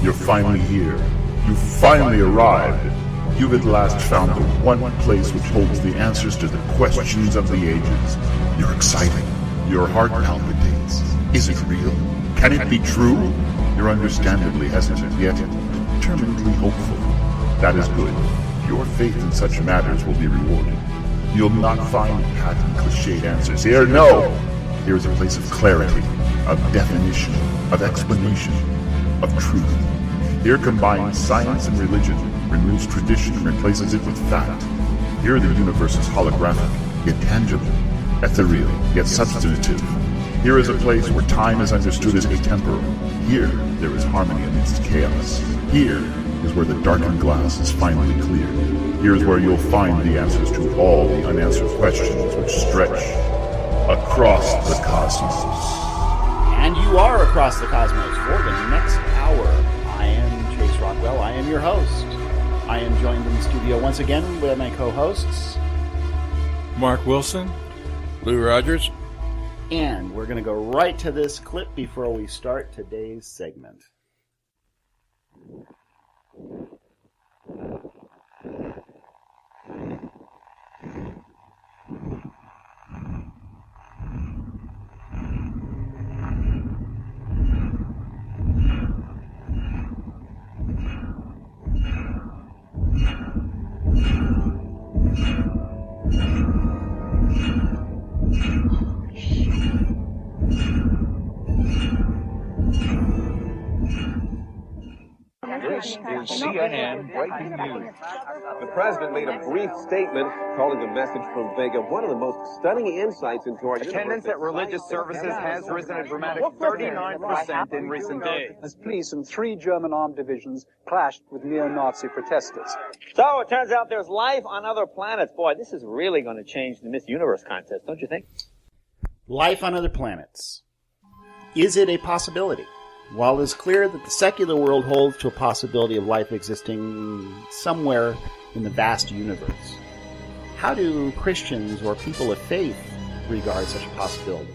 You're finally here. You finally arrived. You've at last found the one place which holds the answers to the questions of the ages. You're excited. Your heart palpitates. Is it real? Can it be true? You're understandably hesitant, yet determinedly hopeful. That is good. Your faith in such matters will be rewarded. You'll not find pat and cliched answers here. No! Here is a place of clarity, of definition, of explanation, of truth. Here combines science and religion, removes tradition and replaces it with fact. Here the universe is holographic, yet tangible, ethereal, yet substantive. Here is a place where time is understood as atemporal. Here there is harmony amidst chaos. Here is where the darkened glass is finally cleared. Here is where you'll find the answers to all the unanswered questions which stretch across the cosmos. And you are across the cosmos for the next hour. I am Chase Rockwell. I am your host. I am joined in the studio once again with my co-hosts, Mark Wilson, Lou Rogers, and we're going to go right to this clip before we start today's segment. This is CNN breaking news. The president made a brief statement calling the message from Vega one of the most stunning insights into our Attendance at religious services has risen a dramatic 39% in recent days. As police in 3 German armed divisions clashed with neo-Nazi protesters. So it turns out there's life on other planets. Boy, this is really going to change the Miss Universe contest, don't you think? Life on other planets. Is it a possibility? While it's clear that the secular world holds to a possibility of life existing somewhere in the vast universe, how do Christians or people of faith regard such a possibility?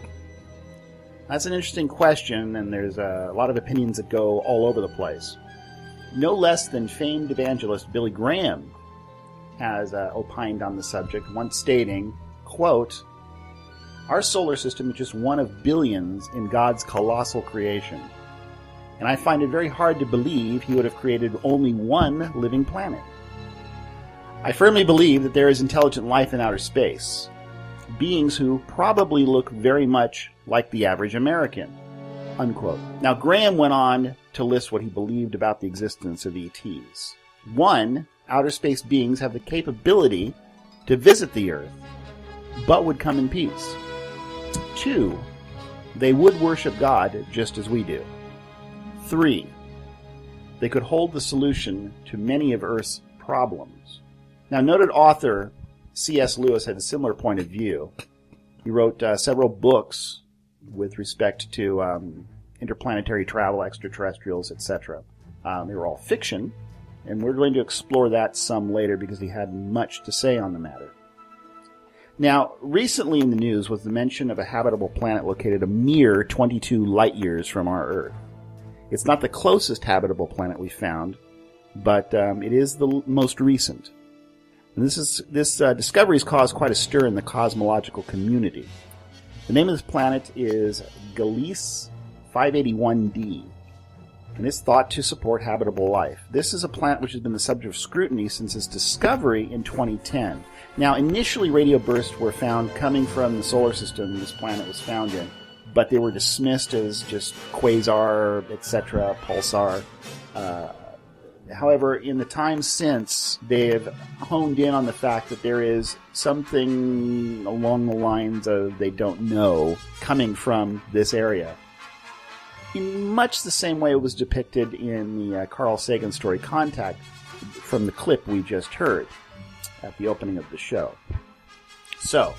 That's an interesting question, and there's a lot of opinions that go all over the place. No less than famed evangelist Billy Graham has opined on the subject, once stating, quote, "Our solar system is just one of billions in God's colossal creation. And I find it very hard to believe he would have created only one living planet. I firmly believe that there is intelligent life in outer space, beings who probably look very much like the average American." Unquote. Now, Graham went on to list what he believed about the existence of ETs. 1. Outer space beings have the capability to visit the Earth, but would come in peace. 2. They would worship God just as we do. 3. They could hold the solution to many of Earth's problems. Now, noted author C.S. Lewis had a similar point of view. He wrote several books with respect to interplanetary travel, extraterrestrials, etc. They were all fiction, and we're going to explore that some later because he had much to say on the matter. Now, recently in the news was the mention of a habitable planet located a mere 22 light years from our Earth. It's not the closest habitable planet we found, but it is the most recent. And this discovery has caused quite a stir in the cosmological community. The name of this planet is Gliese 581d, and it's thought to support habitable life. This is a planet which has been the subject of scrutiny since its discovery in 2010. Now, initially radio bursts were found coming from the solar system this planet was found in, but they were dismissed as just quasar, etc., pulsar. However, in the time since, they have honed in on the fact that there is something along the lines of they don't know coming from this area. In much the same way it was depicted in the Carl Sagan story Contact from the clip we just heard at the opening of the show. So,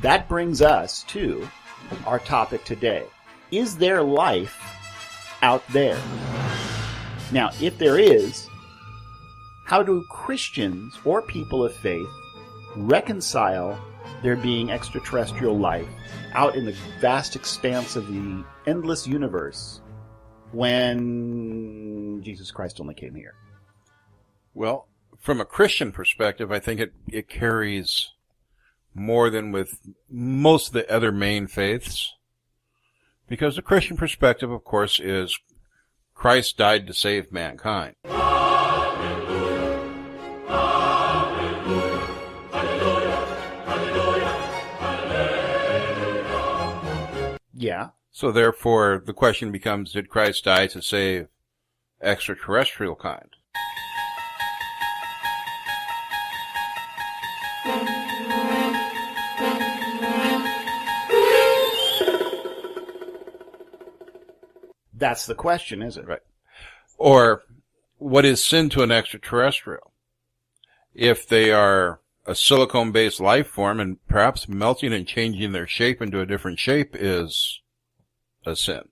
that brings us to our topic today. Is there life out there? Now, if there is, how do Christians or people of faith reconcile there being extraterrestrial life out in the vast expanse of the endless universe when Jesus Christ only came here? Well, from a Christian perspective, I think it carries more than with most of the other main faiths. Because the Christian perspective, of course, is Christ died to save mankind. Yeah. So therefore, the question becomes, did Christ die to save extraterrestrial kind? That's the question, isn't it? Right. Or, what is sin to an extraterrestrial? If they are a silicone-based life form and perhaps melting and changing their shape into a different shape is a sin.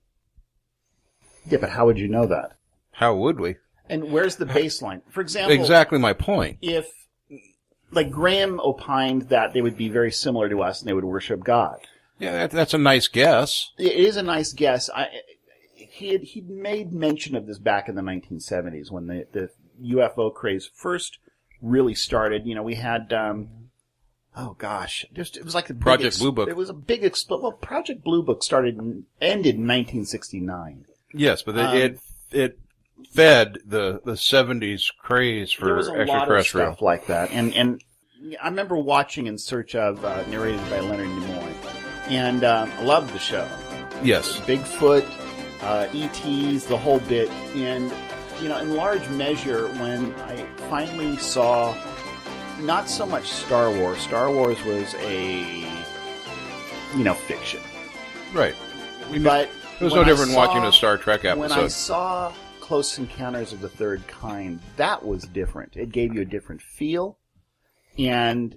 Yeah, but how would you know that? How would we? And where's the baseline? For example, Exactly my point. if, like, Graham opined that they would be very similar to us and they would worship God. Yeah, that's a nice guess. It is a nice guess. He'd made mention of this back in the 1970s when the UFO craze first really started. You know, we had, oh gosh, it was like the Project Blue Book. It was a big well, Project Blue Book ended in 1969. Yes, but it fed the 70s craze for there was a lot of extraterrestrial. stuff like that, and I remember watching In Search of, narrated by Leonard Nimoy, and I loved the show. Yes. Bigfoot, ETs, the whole bit, and you know, in large measure, when I finally saw not so much Star Wars. Star Wars was a fiction, Right. but It was when no different I than watching saw- a Star Trek episode. When I saw Close Encounters of the Third Kind, that was different. It gave you a different feel, and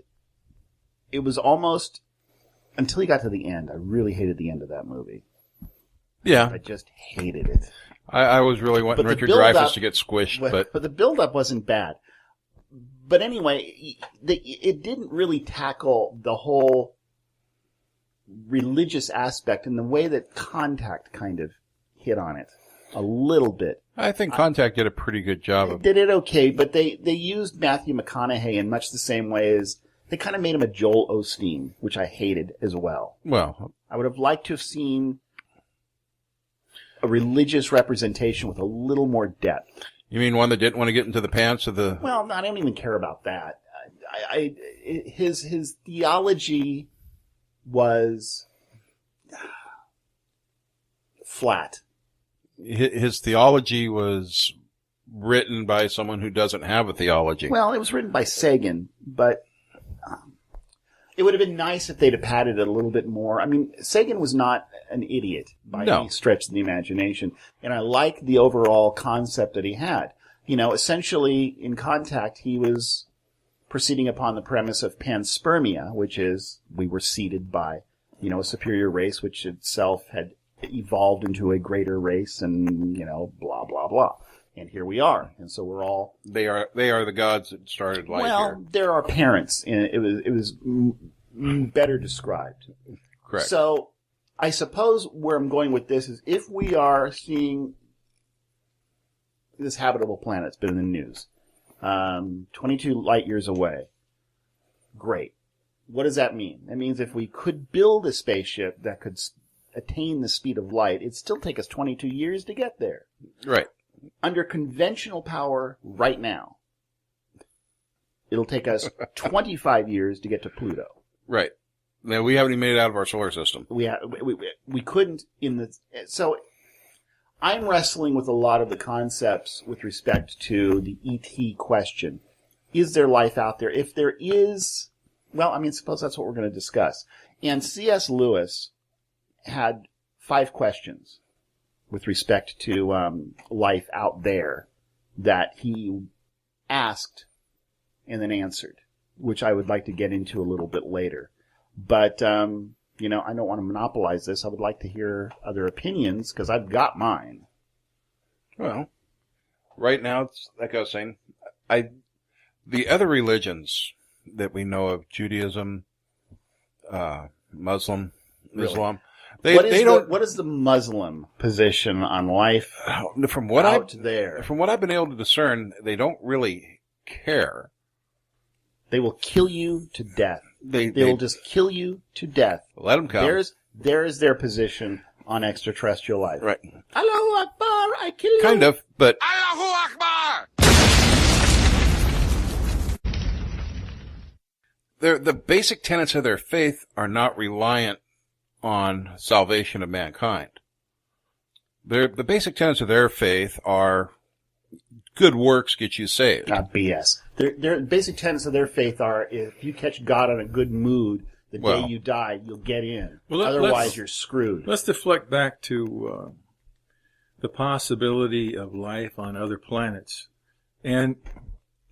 it was almost, until you got to the end, I really hated the end of that movie. Yeah. I just hated it. I was really wanting But the Richard build-up- Dreyfuss to get squished, but the build-up wasn't bad. But anyway, it didn't really tackle the whole religious aspect in the way that Contact kind of hit on it a little bit. I think Contact did a pretty good job of Did it okay, but they used Matthew McConaughey in much the same way as they kind of made him a Joel Osteen, which I hated as well. well, I would have liked to have seen a religious representation with a little more depth. you mean one that didn't want to get into the pants of the... Well, I don't even care about that. His theology was flat. His theology was written by someone who doesn't have a theology. Well, it was written by Sagan, but it would have been nice if they'd have padded it a little bit more. I mean, Sagan was not an idiot by any stretch of the imagination, and I like the overall concept that he had. You know, essentially, in Contact, he was proceeding upon the premise of panspermia, which is we were seeded by, a superior race, which itself had evolved into a greater race, and, blah, blah, blah. And here we are. And so we're all... They are the gods that started life here. They're our parents. And it was better described. Correct. So I suppose where I'm going with this is if we are seeing this habitable planet, it's been in the news, 22 light years away. Great. What does that mean? That means if we could build a spaceship that could attain the speed of light, it'd still take us 22 years to get there. Right. Under conventional power right now, it'll take us 25 years to get to Pluto. Right. Now, we haven't even made it out of our solar system. We couldn't so I'm wrestling with a lot of the concepts with respect to the ET question. Is there life out there? If there is, suppose that's what we're going to discuss. And C.S. Lewis had 5 questions with respect to life out there that he asked and then answered, which I would like to get into a little bit later. But, I don't want to monopolize this. I would like to hear other opinions because I've got mine. Well, right now, it's like I was saying, the other religions that we know of, Judaism, Muslim, Really? Islam. What is the Muslim position on life From what out there? From what I've been able to discern, they don't really care. They will kill you to death. They will just kill you to death. let them come. There is their position on extraterrestrial life. Right. Allahu Akbar, I kill you. Kind of, but Allahu Akbar! the basic tenets of their faith are not reliant on salvation of mankind. The basic tenets of their faith are good works get you saved. Not BS. Their basic tenets of their faith are: if you catch God in a good mood, the day you die, you'll get in. Well, Otherwise, you're screwed. Let's deflect back to the possibility of life on other planets. And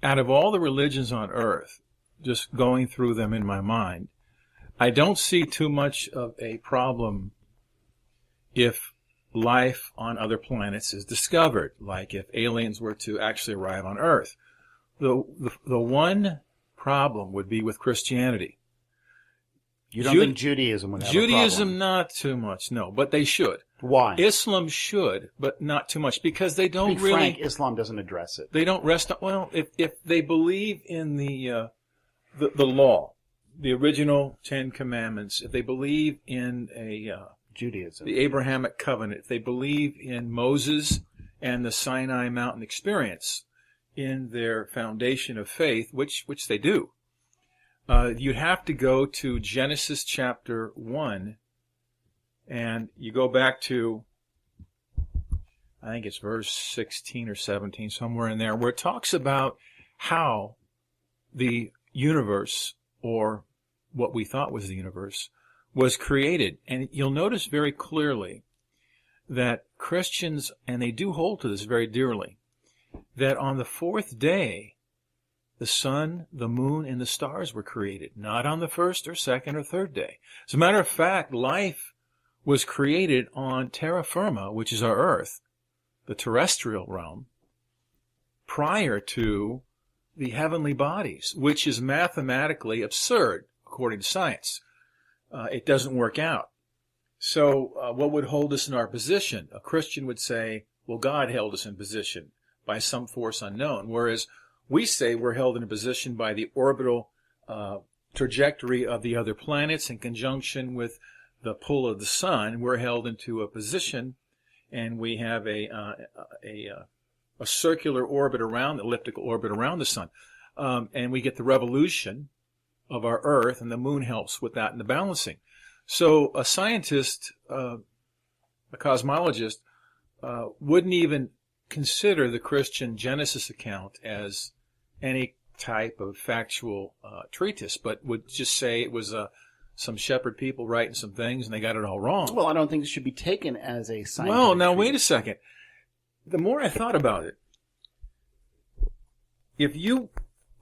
out of all the religions on Earth, just going through them in my mind, I don't see too much of a problem if life on other planets is discovered, like if aliens were to actually arrive on Earth. The one problem would be with Christianity. You don't think Judaism would have a problem? Judaism, not too much, no, but they should. Why? Islam should, but not too much, because they don't to be really. frank, Islam doesn't address it. They don't rest on. Well, if they believe in the law, the original 10 Commandments, if they believe in Judaism, the Abrahamic covenant, if they believe in Moses and the Sinai Mountain experience in their foundation of faith, which they do, you'd have to go to Genesis chapter 1, and you go back to, I think it's verse 16 or 17, somewhere in there, where it talks about how the universe, or what we thought was the universe, was created. And you'll notice very clearly that Christians, and they do hold to this very dearly, that on the fourth day, the sun, the moon, and the stars were created, not on the first or second or third day. As a matter of fact, life was created on terra firma, which is our Earth, the terrestrial realm, prior to the heavenly bodies, which is mathematically absurd, according to science. It doesn't work out. So what would hold us in our position? A Christian would say, well, God held us in position by some force unknown, whereas we say we're held in a position by the orbital trajectory of the other planets in conjunction with the pull of the sun. We're held into a position, and we have a circular orbit around, elliptical orbit around the sun. And we get the revolution of our Earth, and the moon helps with that and the balancing. So a scientist, a cosmologist, wouldn't even consider the Christian Genesis account as any type of factual treatise, but would just say it was some shepherd people writing some things and they got it all wrong. Well, I don't think it should be taken as a scientific Well, now wait a treatise. second. The more I thought about it, if you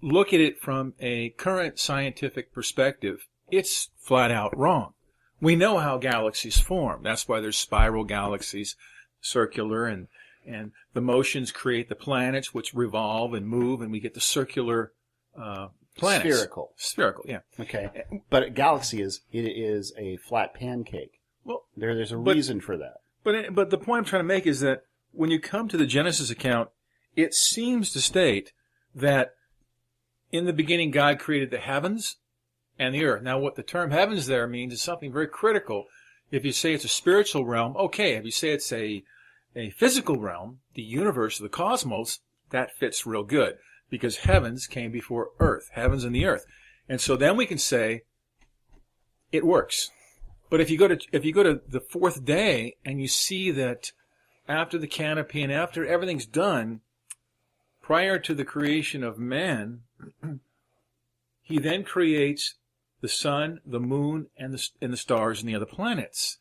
look at it from a current scientific perspective, it's flat out wrong. We know how galaxies form. That's why there's spiral galaxies, circular, and the motions create the planets, which revolve and move, and we get the circular planets. Spherical, yeah. Okay, but a galaxy is a flat pancake. Well, there's a reason for that. But the point I'm trying to make is that when you come to the Genesis account, it seems to state that in the beginning God created the heavens and the earth. Now, what the term heavens there means is something very critical. If you say it's a spiritual realm, okay. If you say it's a physical realm, the universe, the cosmos, that fits real good, because heavens came before earth, heavens and the earth. And so then we can say it works. But if you go to the fourth day and you see that after the canopy and after everything's done, prior to the creation of man, he then creates the sun, the moon, and the stars and the other planets.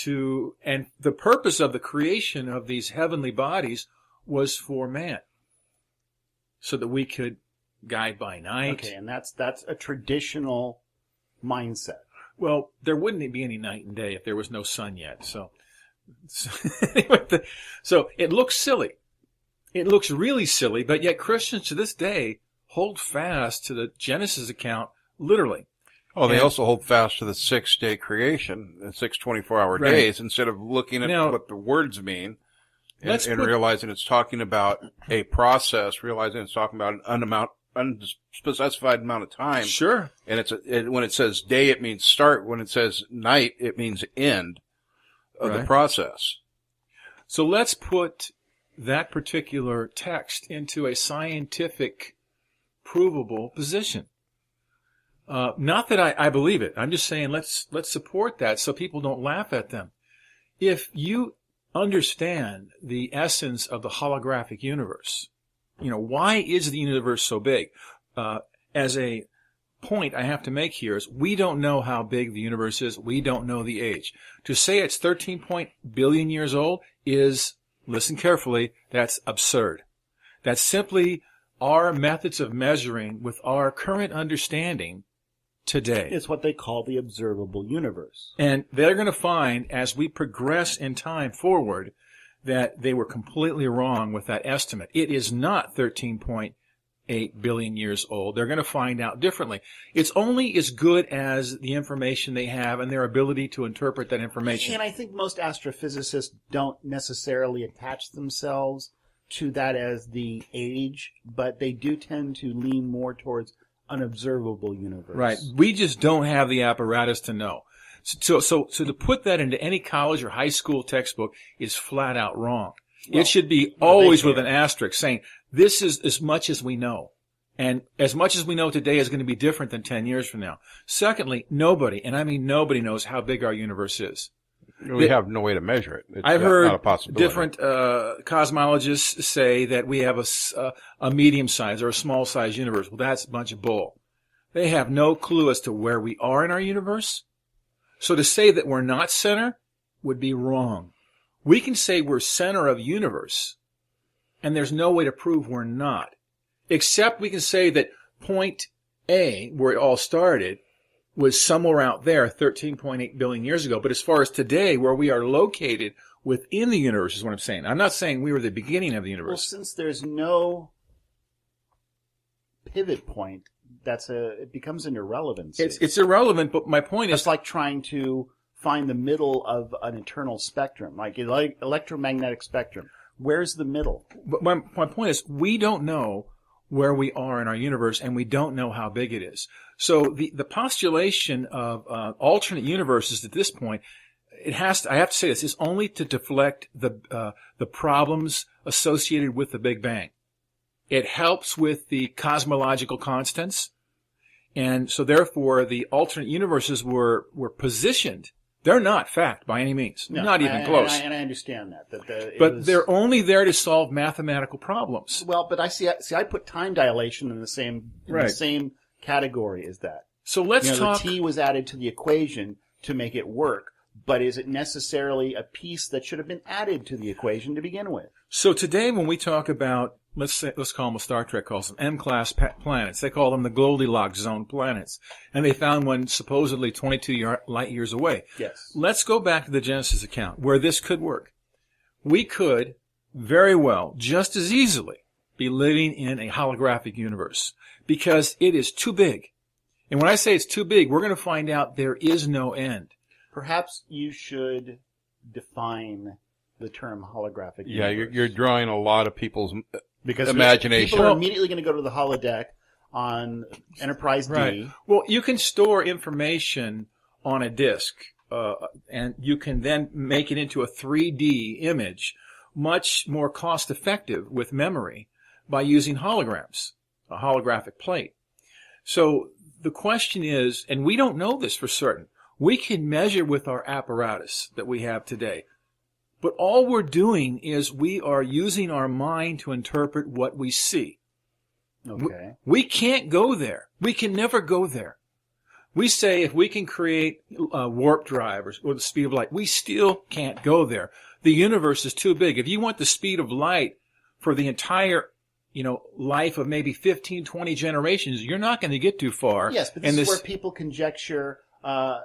And the purpose of the creation of these heavenly bodies was for man, so that we could guide by night. Okay, and that's a traditional mindset. Well, there wouldn't be any night and day if there was no sun yet. So anyway, so it looks silly. It looks really silly, but yet Christians to this day hold fast to the Genesis account literally. Oh, they And- also hold fast to the 6-day creation, the 6 24-hour Right. days, instead of looking at Now- what the words mean Let's and put- realizing it's talking about a process, realizing it's talking about an unspecified amount of time. Sure. And when it says day, it means start. When it says night, it means end of the Right. process. So let's put that particular text into a scientific, provable position. Not that I believe it. I'm just saying let's support that so people don't laugh at them. If you understand the essence of the holographic universe, why is the universe so big? As a point I have to make here is we don't know how big the universe is. We don't know the age. To say it's 13 billion years old is, listen carefully, that's absurd. That's simply our methods of measuring with our current understanding today. It's what they call the observable universe. And they're going to find, as we progress in time forward, that they were completely wrong with that estimate. It is not 13.8 billion years old. They're going to find out differently. It's only as good as the information they have and their ability to interpret that information. And I think most astrophysicists don't necessarily attach themselves to that as the age, but they do tend to lean more towards an observable universe. Right. We just don't have the apparatus to know. So to put that into any college or high school textbook is flat out wrong. Well, it should be always with an asterisk saying, this is as much as we know. And as much as we know today is going to be different than 10 years from now. Secondly, nobody, and I mean nobody, knows how big our universe is. We have no way to measure it. It's I've not a heard possibility. different cosmologists say that we have a medium-sized or a small-sized universe. Well, that's a bunch of bull. They have no clue as to where we are in our universe. So to say that we're not center would be wrong. We can say we're center of universe, and there's no way to prove we're not. Except we can say that point A, where it all started, was somewhere out there 13.8 billion years ago. But as far as today, where we are located within the universe is what I'm saying. I'm not saying we were the beginning of the Well, universe. since there's no pivot point, it becomes an irrelevancy. It's irrelevant, but my point is, It's like trying to find the middle of an internal spectrum, like electromagnetic spectrum. Where's the middle? but my point is, we don't know where we are in our universe, and we don't know how big it is. So the postulation of alternate universes at this point, I have to say this, is only to deflect the problems associated with the Big Bang. It helps with the cosmological constants, and so therefore the alternate universes were positioned. They're not fact by any means, No, not even close. And I understand that. But they're only there to solve mathematical problems. Well, but I put time dilation in the same Right. the same category as that. So let's talk. The T was added to the equation to make it work, but is it necessarily a piece that should have been added to the equation to begin with? So today, when we talk about, let's call them what Star Trek calls them M-class planets. They call them the Goldilocks zone planets, and they found one supposedly 22 light years away. Yes. Let's go back to the Genesis account where this could work. We could very well, just as easily, be living in a holographic universe because it is too big. And when I say it's too big, we're going to find out there is no end. Perhaps you should define the term holographic Yeah, universe. you're drawing a lot of people's because imagination. People are immediately going to go to the holodeck on Enterprise D. Well, you can store information on a disk, and you can then make it into a 3D image, much more cost effective with memory by using holograms, a holographic plate. So the question is, and we don't know this for certain, we can measure with our apparatus that we have today. But all we're doing is we are using our mind to interpret what we see. Okay. We can't go there. We can never go there. We say if we can create a warp drive or the speed of light, we still can't go there. The universe is too big. If you want the speed of light for the entire, life of maybe 15, 20 generations, you're not going to get too far. Yes, but this is where people conjecture like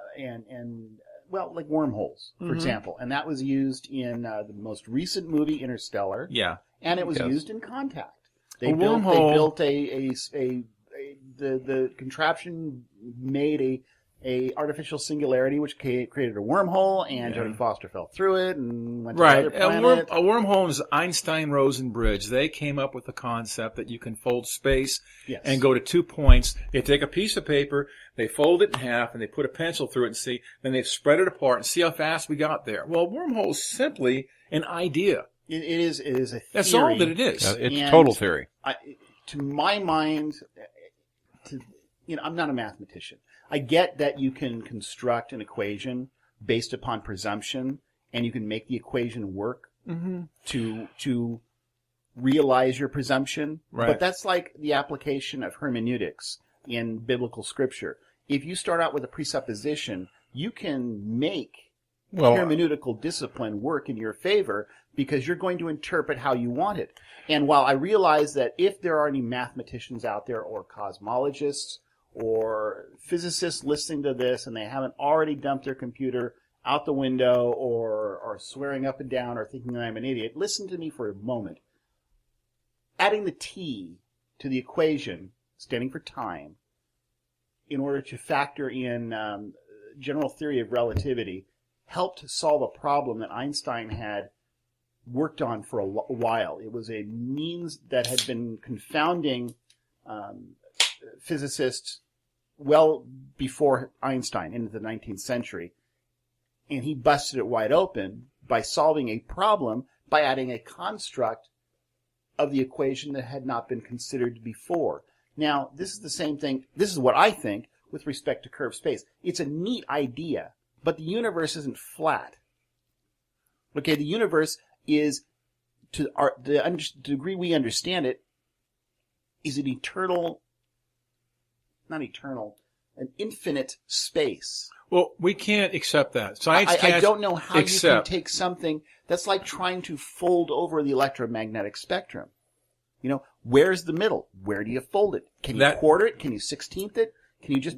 wormholes, for example, and that was used in the most recent movie, Interstellar. Yeah. And it was Yes. used in Contact. A wormhole- They built the contraption made a a artificial singularity which created a wormhole, and Jodie Foster fell through it and went to Right. another planet. A wormhole is Einstein-Rosen bridge. They came up with the concept that you can fold space and go to 2 points. They take a piece of paper, they fold it in half, and they put a pencil through it and then they spread it apart and see how fast we got there. Well, a wormhole is simply an idea. It is a theory. That's all that it is. It's total theory. To my mind, I'm not a mathematician. I get that you can construct an equation based upon presumption, and you can make the equation work to realize your presumption. Right. But that's like the application of hermeneutics in biblical scripture. If you start out with a presupposition, you can make hermeneutical discipline work in your favor because you're going to interpret how you want it. And while I realize that if there are any mathematicians out there or cosmologists or physicists listening to this and they haven't already dumped their computer out the window or are swearing up and down or thinking that I'm an idiot, listen to me for a moment. Adding the T to the equation, standing for time, in order to factor in general theory of relativity, helped solve a problem that Einstein had worked on for a while. It was a means that had been confounding physicists well before Einstein, into the 19th century. And he busted it wide open by solving a problem by adding a construct of the equation that had not been considered before. Now, this is the same thing. This is what I think with respect to curved space. It's a neat idea, but the universe isn't flat. Okay, the universe is, to the degree we understand it, is an an infinite space. Well, we can't accept that. Science can't I don't know how accept. you can take something that's like trying to fold over the electromagnetic spectrum. Where's the middle? Where do you fold it? Can you quarter it? Can you 16th it? Can you just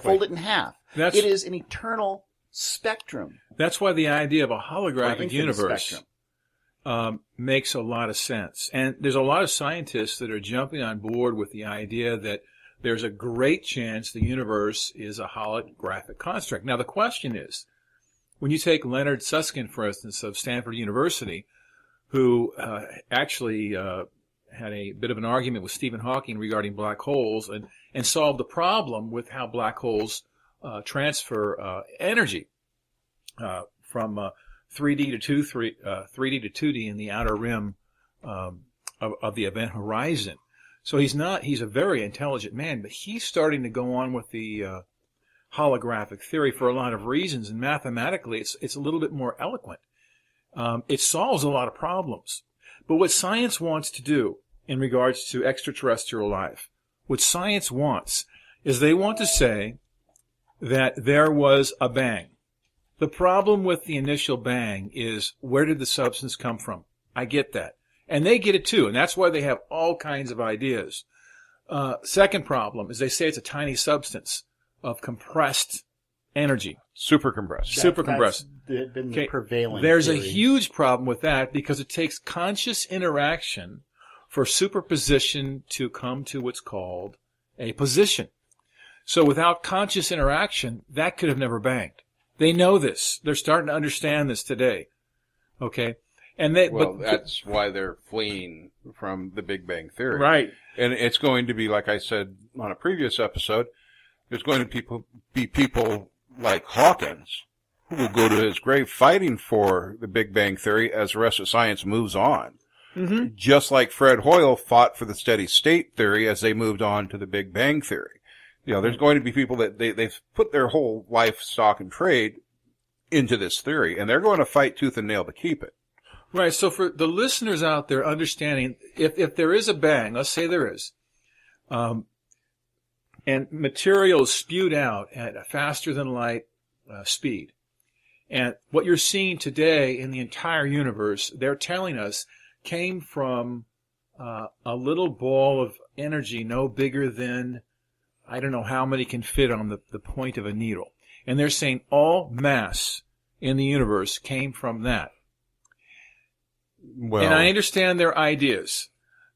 fold it in half? It is an eternal spectrum. That's why the idea of a holographic infinite universe makes a lot of sense. And there's a lot of scientists that are jumping on board with the idea that there's a great chance the universe is a holographic construct. Now, the question is, when you take Leonard Susskind, for instance, of Stanford University, who actually had a bit of an argument with Stephen Hawking regarding black holes and solved the problem with how black holes transfer energy from 3D to 3D to 2D in the outer rim of the event horizon. So he's a very intelligent man, but he's starting to go on with the holographic theory for a lot of reasons, and mathematically it's a little bit more eloquent. It solves a lot of problems. But what science wants to do in regards to extraterrestrial life, what science wants is they want to say that there was a bang. The problem with the initial bang is, where did the substance come from? I get that. And they get it too, and that's why they have all kinds of ideas. Second problem is they say it's a tiny substance of compressed energy. Super compressed. That's been the prevailing There's theory. a huge problem with that because it takes conscious interaction for superposition to come to what's called a position. So without conscious interaction, that could have never banged. They know this. They're starting to understand this today. Okay? And that's why they're fleeing from the Big Bang Theory. Right. And it's going to be, like I said on a previous episode, there's going to be people like Hawkins who will go to his grave fighting for the Big Bang Theory as the rest of science moves on. Mm-hmm. Just like Fred Hoyle fought for the steady state theory as they moved on to the Big Bang Theory. There's going to be people that they've put their whole life, stock, and trade into this theory, and they're going to fight tooth and nail to keep it. Right. So for the listeners out there understanding, if there is a bang, let's say there is, and material is spewed out at a faster than light speed, and what you're seeing today in the entire universe, they're telling us, came from a little ball of energy no bigger than, I don't know how many can fit on the point of a needle. And they're saying all mass in the universe came from that. Well, and I understand their ideas,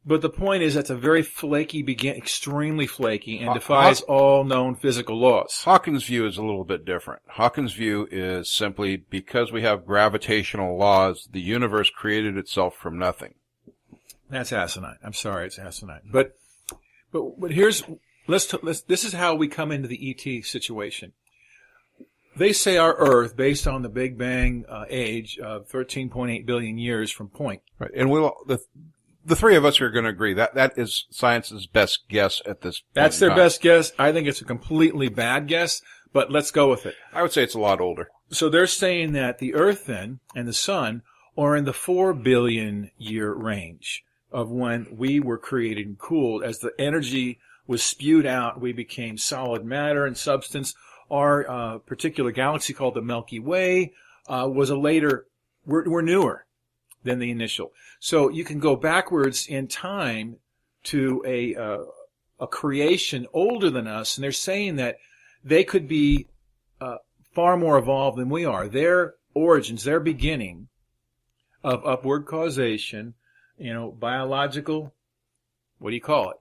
But the point is that's a very flaky, extremely flaky, and defies all known physical laws. Hawkins' view is a little bit different. Hawkins' view is simply because we have gravitational laws, the universe created itself from nothing. That's asinine. I'm sorry, it's asinine. But here's this is how we come into the ET situation. They say our Earth, based on the Big Bang age of 13.8 billion years from point. Right, and the three of us are going to agree that is science's best guess at this point. That's their best guess. I think it's a completely bad guess, but let's go with it. I would say it's a lot older. So they're saying that the Earth then and the Sun are in the 4 billion year range of when we were created and cooled. As the energy was spewed out, we became solid matter and substance. Our particular galaxy called the Milky Way was a later, we're newer than the initial. So you can go backwards in time to a creation older than us, and they're saying that they could be far more evolved than we are. Their origins, their beginning of upward causation, biological, what do you call it?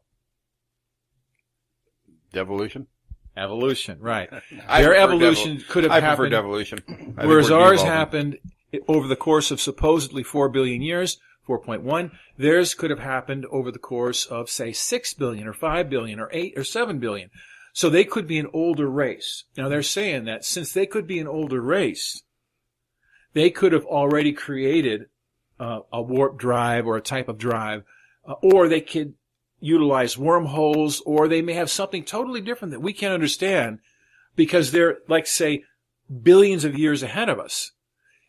Devolution? Evolution, right. Their evolution could have happened. I prefer devolution. Whereas ours happened over the course of supposedly 4 billion years, 4.1. Theirs could have happened over the course of, say, 6 billion or 5 billion or 8 or 7 billion. So they could be an older race. Now they're saying that since they could be an older race, they could have already created a warp drive or a type of drive, or they could utilize wormholes, or they may have something totally different that we can't understand because they're, like, say, billions of years ahead of us.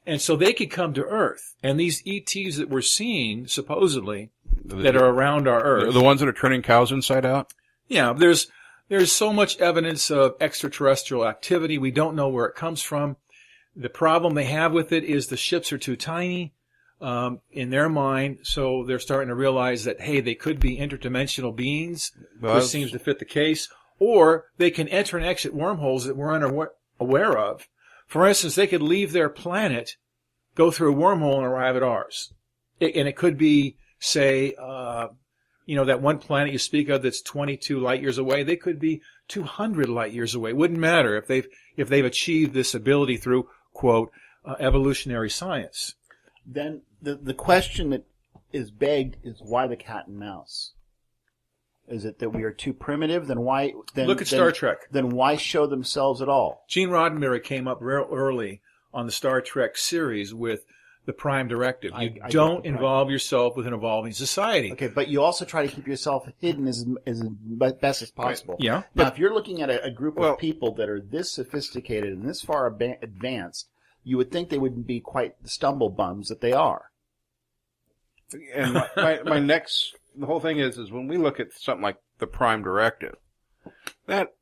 And so they could come to Earth. And these ETs that we're seeing, supposedly, that are around our Earth. The ones that are turning cows inside out? Yeah, there's so much evidence of extraterrestrial activity. We don't know where it comes from. The problem they have with it is the ships are too tiny in their mind, so they're starting to realize that, hey, they could be interdimensional beings, which seems to fit the case, or they can enter and exit wormholes that we're unaware of. For instance, they could leave their planet, go through a wormhole, and arrive at ours. And it could be, say, that one planet you speak of that's 22 light years away. They could be 200 light years away. It wouldn't matter if they've achieved this ability through, quote, evolutionary science. Then the question that is begged is, why the cat and mouse? Is it that we are too primitive? Then why? Look at Star Trek. Then why show themselves at all? Gene Roddenberry came up real early on the Star Trek series with the Prime Directive. You don't involve yourself with an evolving society. Okay, but you also try to keep yourself hidden as best as possible. Right. Yeah. Now, if you're looking at a group of people that are this sophisticated and this far advanced, you would think they wouldn't be quite the stumble bums that they are. And the whole thing is when we look at something like the Prime Directive, that,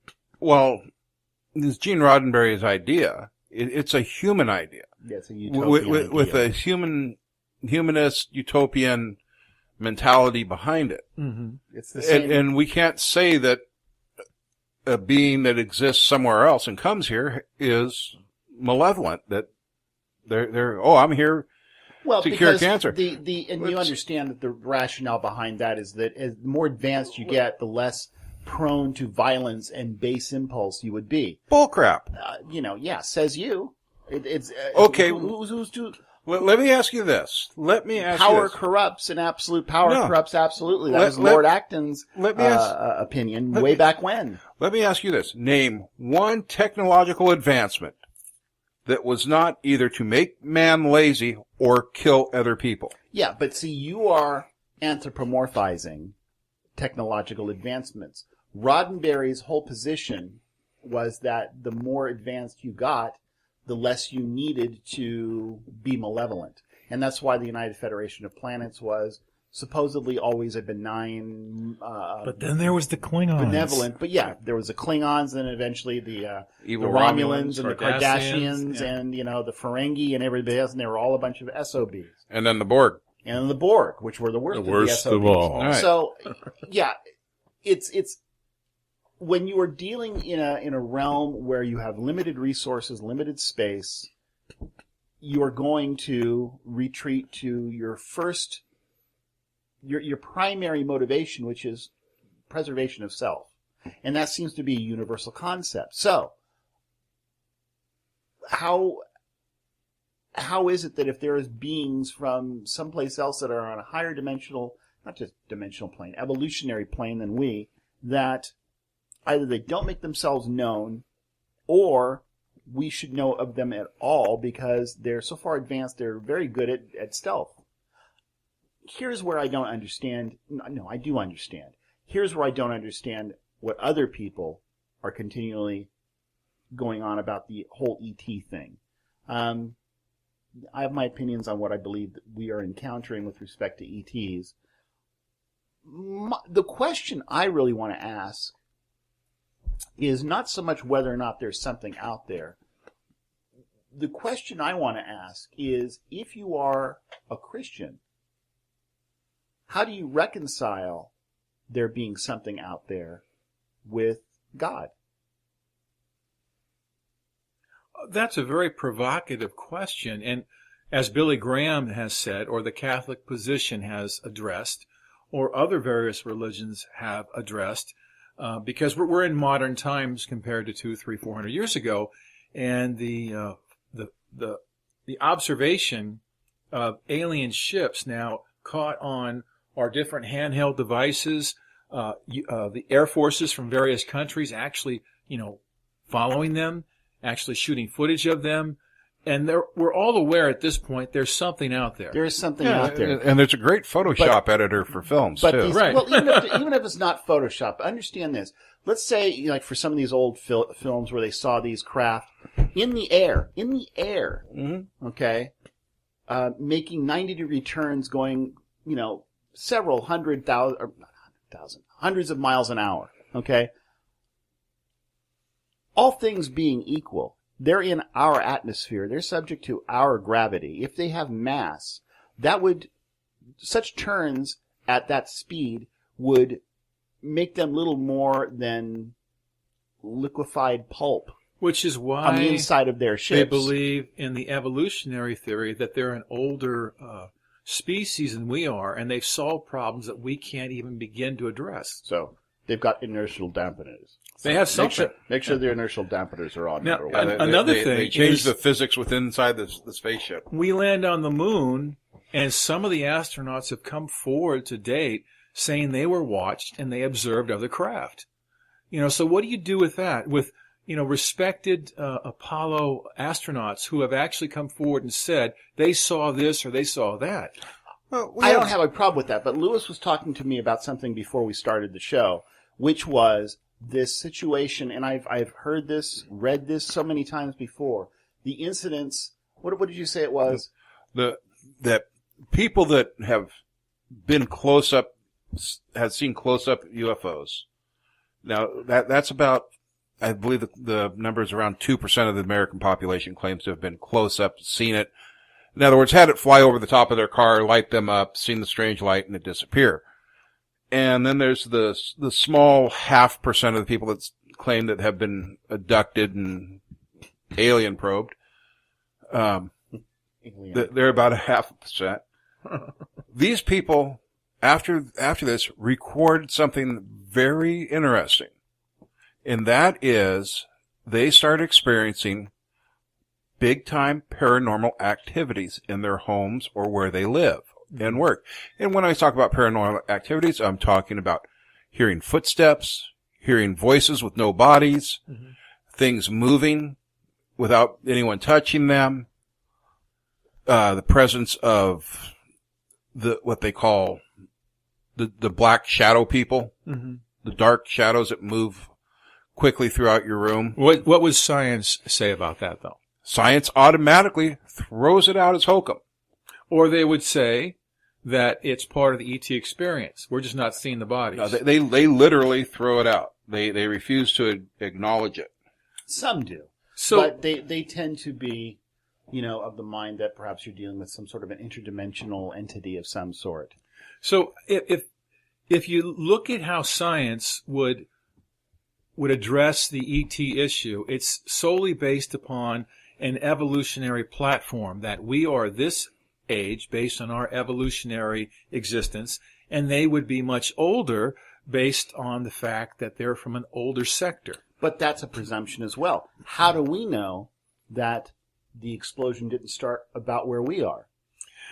is Gene Roddenberry's idea. It's a human idea. Yes, a utopian idea. With a humanist, utopian mentality behind it. Mm-hmm. It's the same. And we can't say that a being that exists somewhere else and comes here is malevolent, that I'm here to cure cancer. And you understand that the rationale behind that is that as the more advanced you get, the less prone to violence and base impulse you would be. Bullcrap. Says you. It's okay. Who's to? Let me ask you this. Power corrupts, and absolute power corrupts absolutely. That was Lord Acton's opinion way back when. Let me ask you this. Name one technological advancement that was not either to make man lazy or kill other people. Yeah, but see, you are anthropomorphizing technological advancements. Roddenberry's whole position was that the more advanced you got, the less you needed to be malevolent. And that's why the United Federation of Planets was supposedly always a benign... but then there was the Klingons. Benevolent. But yeah, there was the Klingons, and eventually the Romulans, and the Kardashians, and, the Ferengi and everybody else, and they were all a bunch of SOBs. And then the Borg. And the Borg, which were the worst of the SOBs. Of all. Right. So, yeah, it's when you are dealing in a realm where you have limited resources, limited space, you are going to retreat to your first your primary motivation, which is preservation of self. And that seems to be a universal concept. So, how is it that if there is beings from someplace else that are on a higher dimensional, not just dimensional plane, evolutionary plane than we, that either they don't make themselves known, or we should know of them at all because they're so far advanced, they're very good at stealth. Here's where I don't understand. No, I do understand. Here's where I don't understand what other people are continually going on about the whole ET thing. I have my opinions on what I believe that we are encountering with respect to ETs. The question I really want to ask is not so much whether or not there's something out there. The question I want to ask is, if you are a Christian, how do you reconcile there being something out there with God? That's a very provocative question. And as Billy Graham has said, or the Catholic position has addressed, or other various religions have addressed, because we're in modern times compared to 200, 300, 400 years ago, and the observation of alien ships now caught on our different handheld devices, the air forces from various countries actually, following them, actually shooting footage of them, and we're all aware at this point there's something out there. There is something out there. And there's a great Photoshop editor for films, too. Right. Well, even if it's not Photoshop, understand this. Let's say, like for some of these old films where they saw these craft in the air, Mm-hmm. okay, making 90-degree turns going, several hundreds of miles an hour, okay? All things being equal, they're in our atmosphere. They're subject to our gravity. If they have mass, such turns at that speed would make them little more than liquefied pulp. Which is why on the inside of their ships. They believe in the evolutionary theory that they're an older species than we are, and they've solved problems that we can't even begin to address. So they've got inertial dampeners. They have something. Make sure their inertial dampeners are on. Now, no matter what. another thing they change is the physics inside the spaceship. We land on the moon, and some of the astronauts have come forward to date saying they were watched and they observed other craft. So what do you do with that? With respected Apollo astronauts who have actually come forward and said they saw this or they saw that. Well, I don't have a problem with that, but Lewis was talking to me about something before we started the show, which was this situation, and I've heard this, read this so many times before. The incidents. What did you say it was? That people that have been close up have seen close up UFOs. Now that's about, I believe the number is around 2% of the American population claims to have been close up, seen it. In other words, had it fly over the top of their car, light them up, seen the strange light, and it disappear. And then there's the small 0.5% of the people that claim that have been abducted and alien probed. They're about 0.5%. These people, after this, record something very interesting. And that is, they start experiencing big-time paranormal activities in their homes or where they live and work. And when I talk about paranormal activities, I'm talking about hearing footsteps, hearing voices with no bodies, things moving without anyone touching them, the presence of what they call the black shadow people, the dark shadows that move quickly throughout your room. What would science say about that, though? Science automatically throws it out as hokum. Or they would say that it's part of the ET experience. We're just not seeing the bodies. No, they literally throw it out. They refuse to acknowledge it. Some do. So, but they tend to be, of the mind that perhaps you're dealing with some sort of an interdimensional entity of some sort. So if you look at how science would address the ET issue, it's solely based upon an evolutionary platform that we are this age based on our evolutionary existence, and they would be much older based on the fact that they're from an older sector. But that's a presumption as well. How do we know that the explosion didn't start about where we are,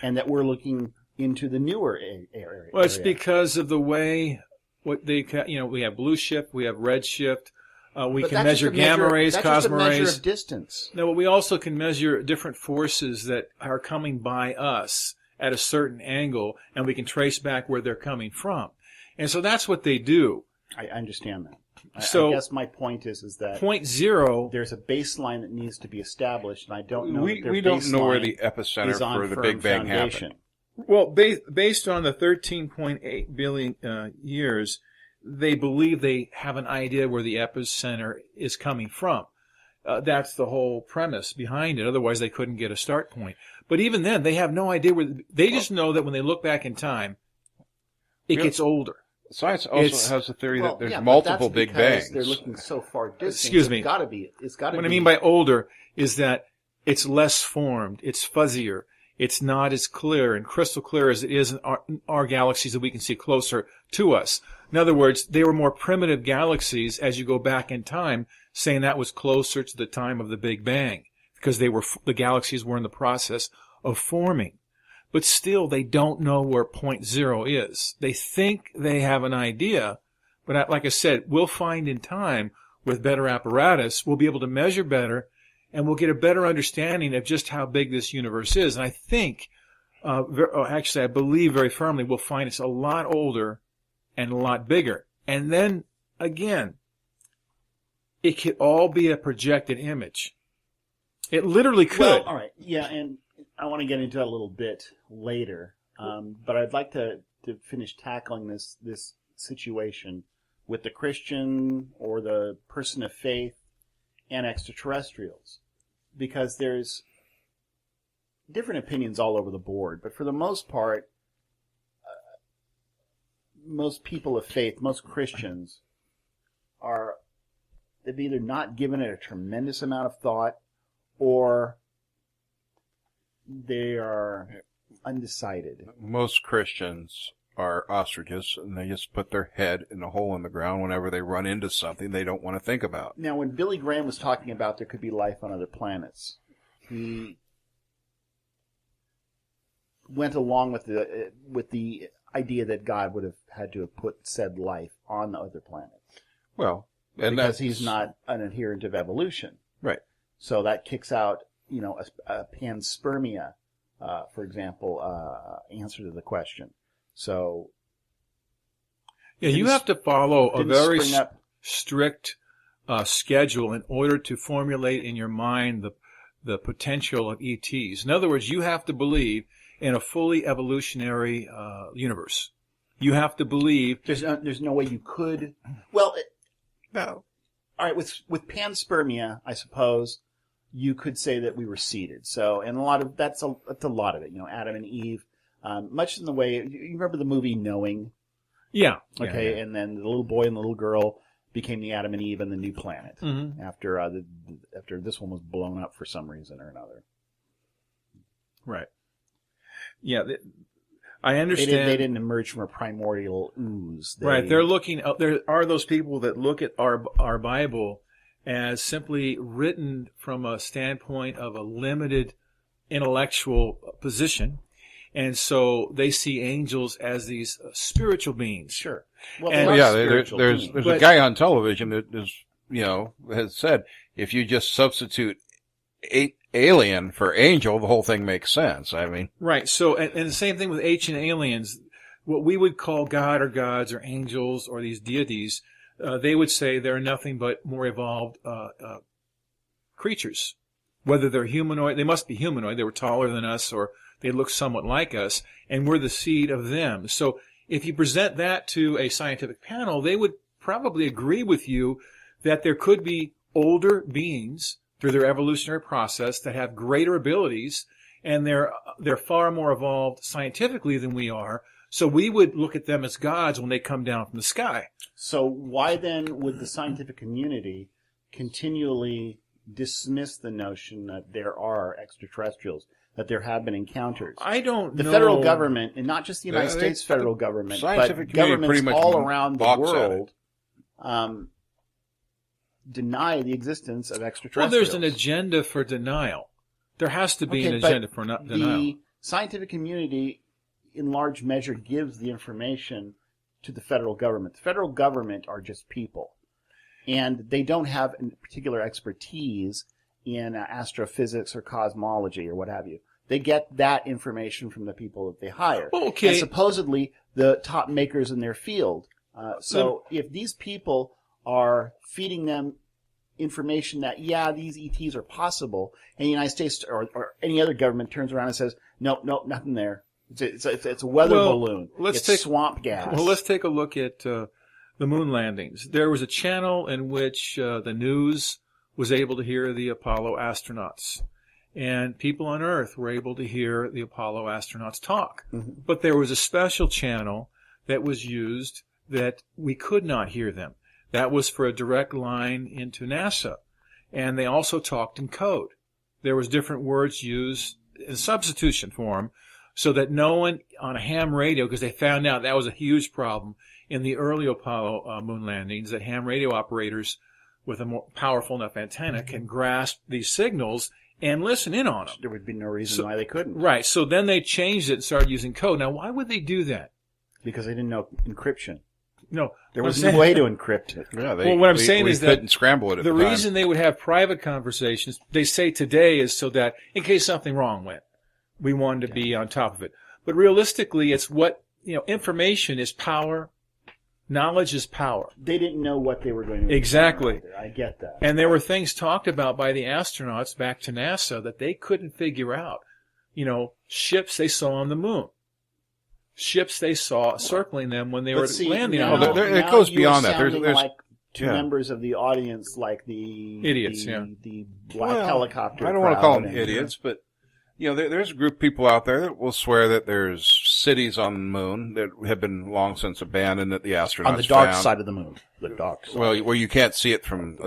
and that we're looking into the newer area? Well, it's because of the way we have blue shift, we have red shift. We can measure gamma rays, cosmos rays. That's just a measure of distance. No, but we also can measure different forces that are coming by us at a certain angle, and we can trace back where they're coming from. And so that's what they do. I understand that. So I guess my point is that point zero. There's a baseline that needs to be established, and I don't know. We don't know where the epicenter for the Big Bang happened. Well, based on the 13.8 billion years, they believe they have an idea where the epicenter is coming from. That's the whole premise behind it. Otherwise, they couldn't get a start point. But even then, they have no idea where. They just know that when they look back in time, it gets older. Science also has a theory that there's multiple Big Bangs. They're looking so far distant. Excuse me. It's got to be. What I mean by older is that it's less formed, it's fuzzier, it's not as clear and crystal clear as it is in our galaxies that we can see closer to us. In other words, they were more primitive galaxies as you go back in time, saying that was closer to the time of the Big Bang, because the galaxies were in the process of forming. But still, they don't know where point zero is. They think they have an idea, but like I said, we'll find in time with better apparatus, we'll be able to measure better, and we'll get a better understanding of just how big this universe is. And I think, actually, I believe very firmly, we'll find it's a lot older and a lot bigger. And then, again, it could all be a projected image. It literally could. Well, all right. Yeah, and I want to get into that a little bit later, but I'd like to finish tackling this situation with the Christian or the person of faith and extraterrestrials, because there's different opinions all over the board. But for the most part, most people of faith, most Christians, they've either not given it a tremendous amount of thought, or they are undecided. Most Christians are ostriches, and they just put their head in a hole in the ground whenever they run into something they don't want to think about. Now, when Billy Graham was talking about there could be life on other planets, he went along with the idea that God would have had to have put said life on the other planet. Well, and because he's not an adherent of evolution. Right. So that kicks out, a panspermia, for example, answer to the question. So, yeah, you have to follow a very strict schedule in order to formulate in your mind the potential of ETs. In other words, you have to believe in a fully evolutionary universe. You have to believe there's no way you could. Well, no. All right, with panspermia, I suppose you could say that we were seeded. So, and that's a lot of it. Adam and Eve. Much in the way, you remember the movie Knowing? Yeah. Okay, yeah. And then the little boy and the little girl became the Adam and Eve and the new planet after after this one was blown up for some reason or another. Right. Yeah, I understand. They didn't emerge from a primordial ooze. Right. They're looking. There are those people that look at our Bible as simply written from a standpoint of a limited intellectual position. And so they see angels as these spiritual beings. Sure. Well, there's a guy on television that has said if you just substitute alien for angel, the whole thing makes sense. I mean, right. So, and the same thing with ancient aliens. What we would call God or gods or angels or these deities, they would say they're nothing but more evolved creatures. Whether they're humanoid, they must be humanoid. They were taller than us, or they look somewhat like us, and we're the seed of them. So if you present that to a scientific panel, they would probably agree with you that there could be older beings through their evolutionary process that have greater abilities, and they're far more evolved scientifically than we are. So we would look at them as gods when they come down from the sky. So why then would the scientific community continually dismiss the notion that there are extraterrestrials, that there have been encounters. I don't know. The federal government, and not just the United States federal government, but scientific community governments pretty much all around the balks at world deny the existence of Well, extraterrestrials. there's an agenda for denial. There has to be an but agenda for denial. The scientific community, in large measure, gives the information to the federal government. The federal government are just people, and they don't have a particular expertise in astrophysics or cosmology or what have you. They get that information from the people that they hire. Okay. And supposedly the top makers in their field. So if these people are feeding them information that, yeah, these ETs are possible, and the United States or any other government turns around and says, nope, nothing there. It's a weather balloon. It's swamp gas. Well, let's take a look at the moon landings. There was a channel in which the news was able to hear the Apollo astronauts. And people on Earth were able to hear the Apollo astronauts talk. Mm-hmm. But there was a special channel that was used that we could not hear them. That was for a direct line into NASA. And they also talked in code. There was different words used in substitution form so that no one on a ham radio, because they found out that was a huge problem in the early Apollo moon landings, that ham radio operators with a more powerful enough antenna can grasp these signals and listen in on them. There would be no reason why they couldn't. Right. So then they changed it and started using code. Now, why would they do that? Because they didn't know encryption. No. There was no way to encrypt it. Yeah, Well, what I'm saying is that couldn't scramble it at the the time. reason they would have private conversations, they say today, is so that in case something wrong went, we wanted to be on top of it. But realistically, it's what, information is power. Knowledge is power. They didn't know what they were going to do. Exactly. I get that. And there were things talked about by the astronauts back to NASA that they couldn't figure out. Ships they saw on the moon. Ships they saw circling them when they were landing on the moon. It goes beyond that. There's like two members of the audience, like the idiots, the black helicopter. I don't want to call them crowd idiots, but there's a group of people out there that will swear that there's cities on the moon that have been long since abandoned that the astronauts on the dark found. side of the moon. The dark side. Well, where you can't see it from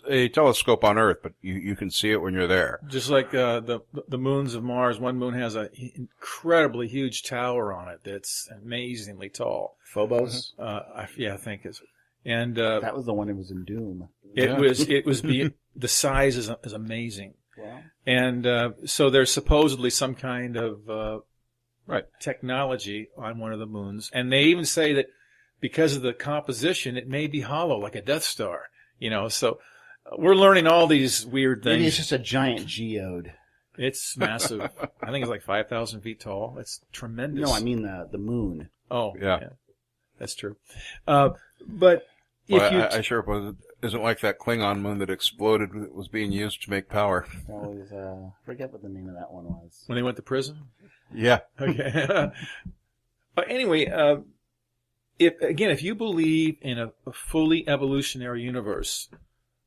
a telescope on Earth, but you can see it when you're there. Just like the moons of Mars, one moon has an incredibly huge tower on it that's amazingly tall. Phobos. I think it's. And that was the one that was in Doom. It was the size is amazing. Wow. And so there's supposedly some kind of technology on one of the moons, and they even say that because of the composition, it may be hollow, like a Death Star. So we're learning all these weird things. Maybe it's just a giant geode. It's massive. I think it's like 5,000 feet tall. It's tremendous. No, I mean the moon. Oh, yeah. That's true. But I sure isn't like that Klingon moon that exploded that was being used to make power. That was, forget what the name of that one was. When they went to prison? Yeah. Okay. But anyway, if you believe in a fully evolutionary universe,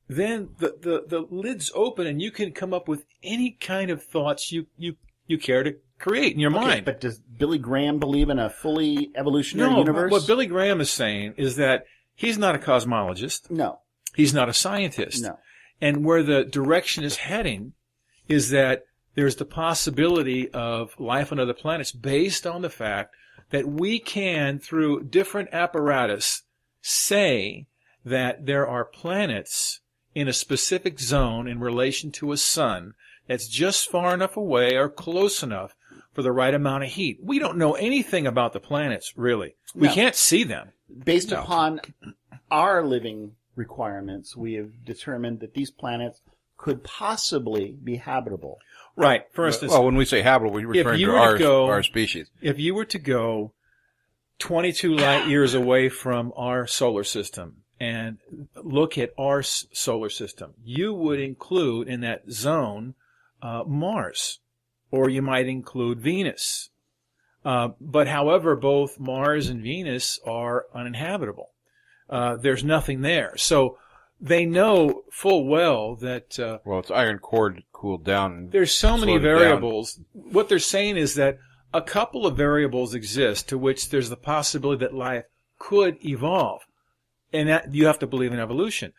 then the lid's open and you can come up with any kind of thoughts you care to create in your mind. But does Billy Graham believe in a fully evolutionary universe? What Billy Graham is saying is that he's not a cosmologist. No. He's not a scientist. No. And where the direction is heading is that there's the possibility of life on other planets based on the fact that we can, through different apparatus, say that there are planets in a specific zone in relation to a sun that's just far enough away or close enough for the right amount of heat. We don't know anything about the planets, really. We can't see them. Based upon our living requirements, we have determined that these planets could possibly be habitable. Right. For instance, when we say habitable, we're referring to our species. If you were to go 22 light years away from our solar system and look at our solar system, you would include in that zone Mars, or you might include Venus. But however, both Mars and Venus are uninhabitable. There's nothing there. So they know full well that... it's iron core cooled down. There's so many variables. What they're saying is that a couple of variables exist to which there's the possibility that life could evolve. And that you have to believe in evolution.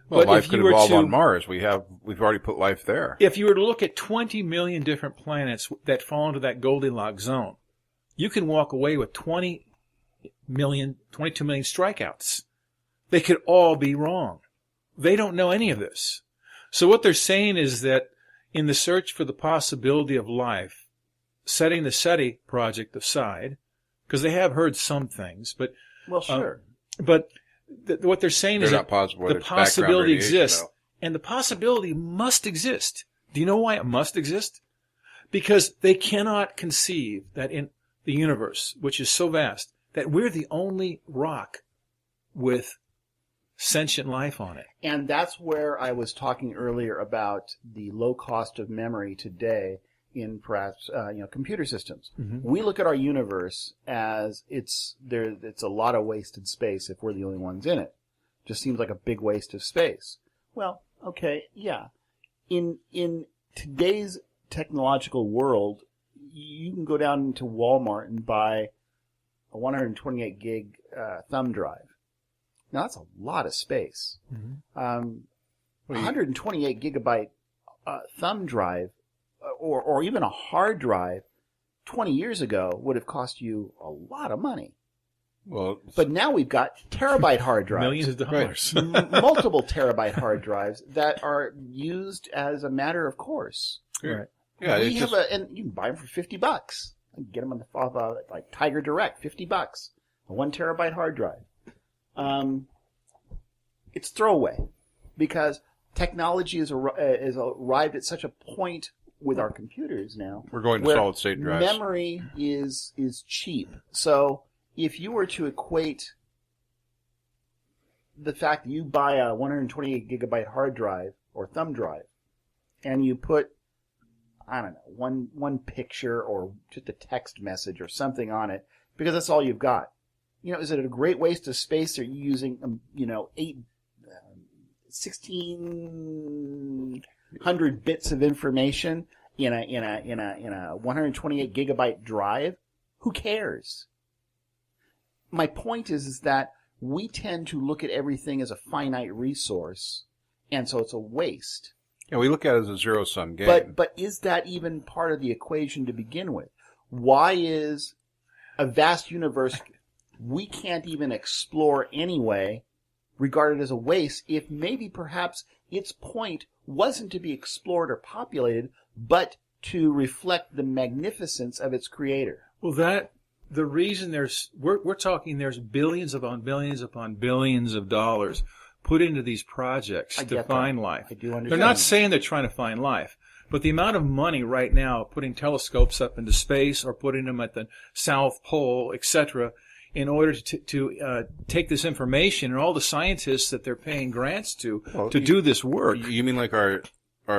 Well, But life if could you were evolve to- on Mars. We've already put life there. If you were to look at 20 million different planets that fall into that Goldilocks zone, you can walk away with 22 million strikeouts. They could all be wrong. They don't know any of this. So what they're saying is that in the search for the possibility of life, setting the SETI project aside, because they have heard some things, but Well, sure. but what they're saying They're is not that positive whether the it's background possibility radiation, exists, though. and the possibility must exist. Do you know why it must exist? Because they cannot conceive that in the universe, which is so vast, that we're the only rock with sentient life on it. And that's where I was talking earlier about the low cost of memory today in perhaps computer systems. Mm-hmm. We look at our universe as it's a lot of wasted space if we're the only ones in it. Just seems like a big waste of space. Well, okay, yeah. In today's technological world, you can go down to Walmart and buy a 128 gig thumb drive. Now that's a lot of space. Mm-hmm. 128 gigabyte thumb drive, or even a hard drive, 20 years ago would have cost you a lot of money. Well, But now we've got terabyte hard drives. Millions of dollars. Multiple terabyte hard drives that are used as a matter of course. Right. yeah, We it's have just, and you can buy them for $50. I can get them on the off like Tiger Direct, $50, a 1 terabyte hard drive. It's throwaway because technology is arrived at such a point with our computers now. we're going to where solid state drives. memory is cheap. So if you were to equate the fact that you buy a 128 gigabyte hard drive or thumb drive, and you put, I don't know, one picture or just a text message or something on it, because that's all you've got. Is it a great waste of space? Are you using, 1,600 bits of information in a 128 gigabyte drive? Who cares? My point is that we tend to look at everything as a finite resource, and so it's a waste. Yeah, we look at it as a zero-sum game. But is that even part of the equation to begin with? Why is a vast universe we can't even explore anyway regarded as a waste if maybe perhaps its point wasn't to be explored or populated, but to reflect the magnificence of its creator? Well, the reason we're talking there's billions upon billions upon billions of dollars put into these projects to find life. I do understand. They're not saying they're trying to find life, but the amount of money right now putting telescopes up into space or putting them at the South Pole, etc., in order to take this information and all the scientists that they're paying grants to do this work. You mean like our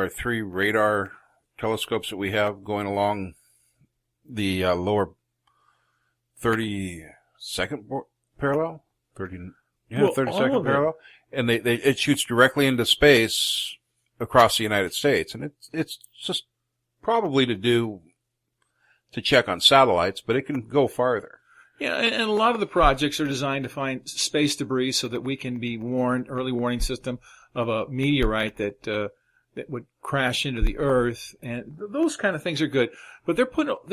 3 radar telescopes that we have going along the lower 32nd parallel? 32nd parallel? And it shoots directly into space across the United States. And it's just probably to check on satellites, but it can go farther. Yeah, and a lot of the projects are designed to find space debris so that we can be warned, early warning system of a meteorite that would crash into the Earth, and those kind of things are good. But they're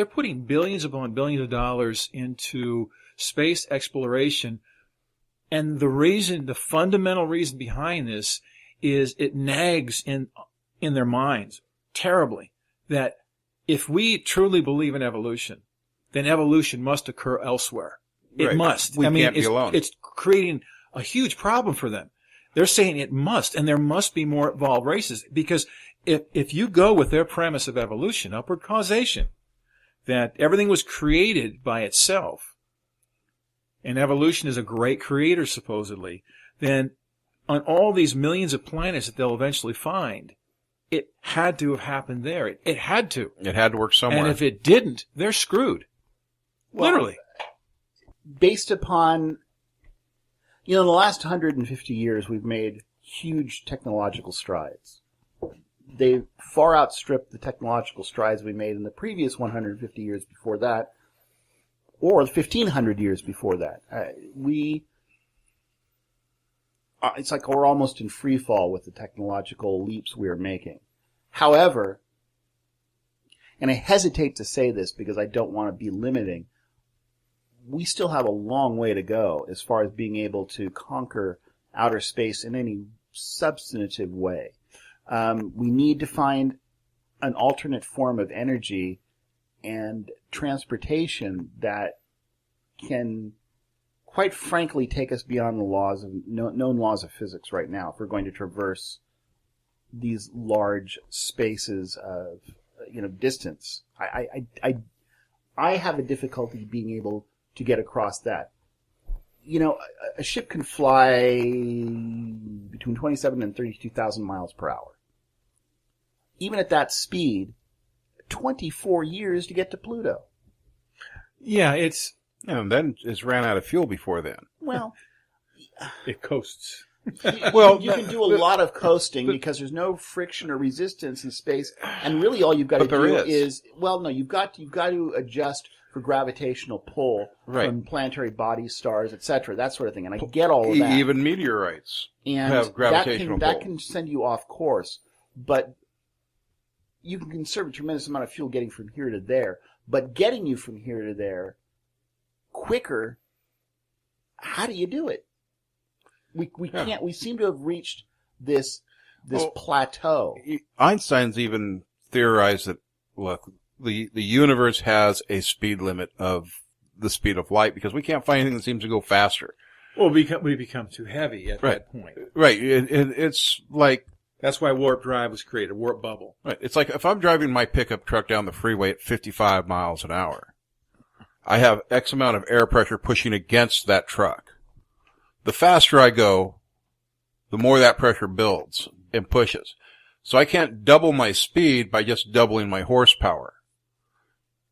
putting billions upon billions of dollars into space exploration, and the fundamental reason behind this is it nags in their minds terribly that if we truly believe in evolution, then evolution must occur elsewhere. It Right. must. We can't be alone. It's creating a huge problem for them. They're saying it must, and there must be more evolved races. Because if you go with their premise of evolution, upward causation, that everything was created by itself, and evolution is a great creator supposedly, then on all these millions of planets that they'll eventually find, it had to have happened there. It had to. It had to work somewhere. And if it didn't, they're screwed. Literally. Based upon, in the last 150 years, we've made huge technological strides. They've far outstripped the technological strides we made in the previous 150 years before that, or 1,500 years before that. it's like we're almost in free fall with the technological leaps we're making. However, and I hesitate to say this because I don't want to be limiting, we still have a long way to go as far as being able to conquer outer space in any substantive way. We need to find an alternate form of energy and transportation that can, quite frankly, take us beyond the laws of known laws of physics right now if we're going to traverse these large spaces of distance. I have a difficulty being able to get across that. A ship can fly between 27 and 32,000 miles per hour. Even at that speed, 24 years to get to Pluto. Yeah, And then it's ran out of fuel before then. Well, it coasts. Well, you can do a lot of coasting because there's no friction or resistance in space, and really all you've got to do is you've got to adjust for gravitational pull from planetary bodies, stars, etc., that sort of thing. And I get all of that. Even meteorites and have gravitational pull. That can send you off course, but you can conserve a tremendous amount of fuel getting from here to there. But getting you from here to there quicker, how do you do it? We can't. We seem to have reached this plateau. Einstein's even theorized that the universe has a speed limit of the speed of light because we can't find anything that seems to go faster. Well, we become too heavy at that point. Right. It's like that's why warp drive was created. Warp bubble. Right. It's like if I'm driving my pickup truck down the freeway at 55 miles an hour, I have X amount of air pressure pushing against that truck. The faster I go, the more that pressure builds and pushes. So I can't double my speed by just doubling my horsepower.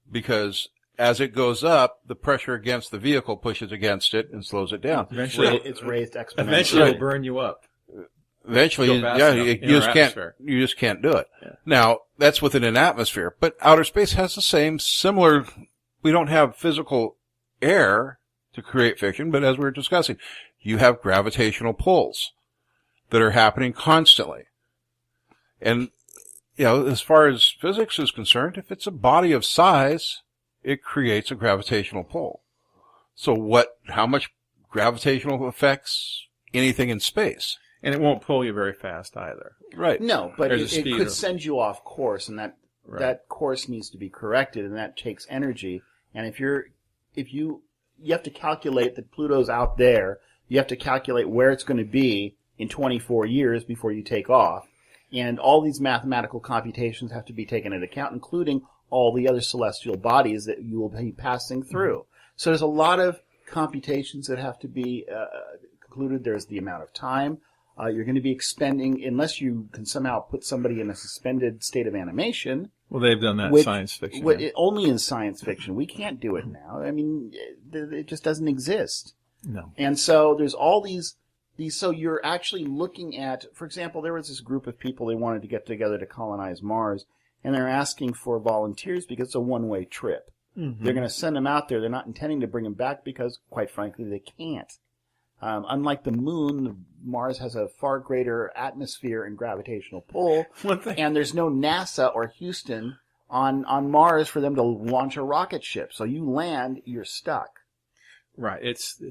Because as it goes up, the pressure against the vehicle pushes against it and slows it down. Eventually, it's raised exponentially. Eventually, it'll burn you up. Eventually, you just can't do it. Yeah. Now, that's within an atmosphere, but outer space has the similar, we don't have physical air to create fiction, but as we were discussing, you have gravitational pulls that are happening constantly. And, as far as physics is concerned, if it's a body of size, it creates a gravitational pull. So how much gravitational affects anything in space? And it won't pull you very fast either. Right. No, but it could send you off course, and that course needs to be corrected, and that takes energy. And if you have to calculate that Pluto's out there, you have to calculate where it's going to be in 24 years before you take off. And all these mathematical computations have to be taken into account, including all the other celestial bodies that you will be passing through. Mm-hmm. So there's a lot of computations that have to be concluded. There's the amount of time. You're going to be expending, unless you can somehow put somebody in a suspended state of animation. Well, they've done that in science fiction. Only in science fiction. We can't do it now. I mean, it just doesn't exist. No. And so there's all these, so you're actually looking at, for example, there was this group of people they wanted to get together to colonize Mars, and they're asking for volunteers because it's a one-way trip. Mm-hmm. They're going to send them out there. They're not intending to bring them back because, quite frankly, they can't. Unlike the moon, Mars has a far greater atmosphere and gravitational pull, and there's no NASA or Houston on Mars for them to launch a rocket ship. So you land, you're stuck. Right. It's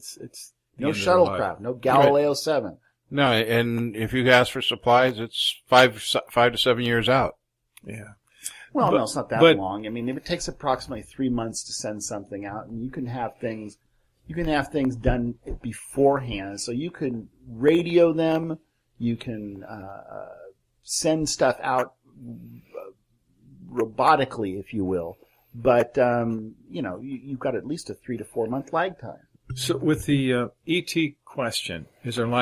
no shuttlecraft, no Galileo 7. No, and if you ask for supplies, it's 5 to 7 years out. Yeah. Well, no, it's not that long. I mean, if it takes approximately 3 months to send something out, and you can have things done beforehand. So you can radio them, you can send stuff out robotically, if you will. But you've got at least a 3 to 4 month lag time. So with the ET question, is there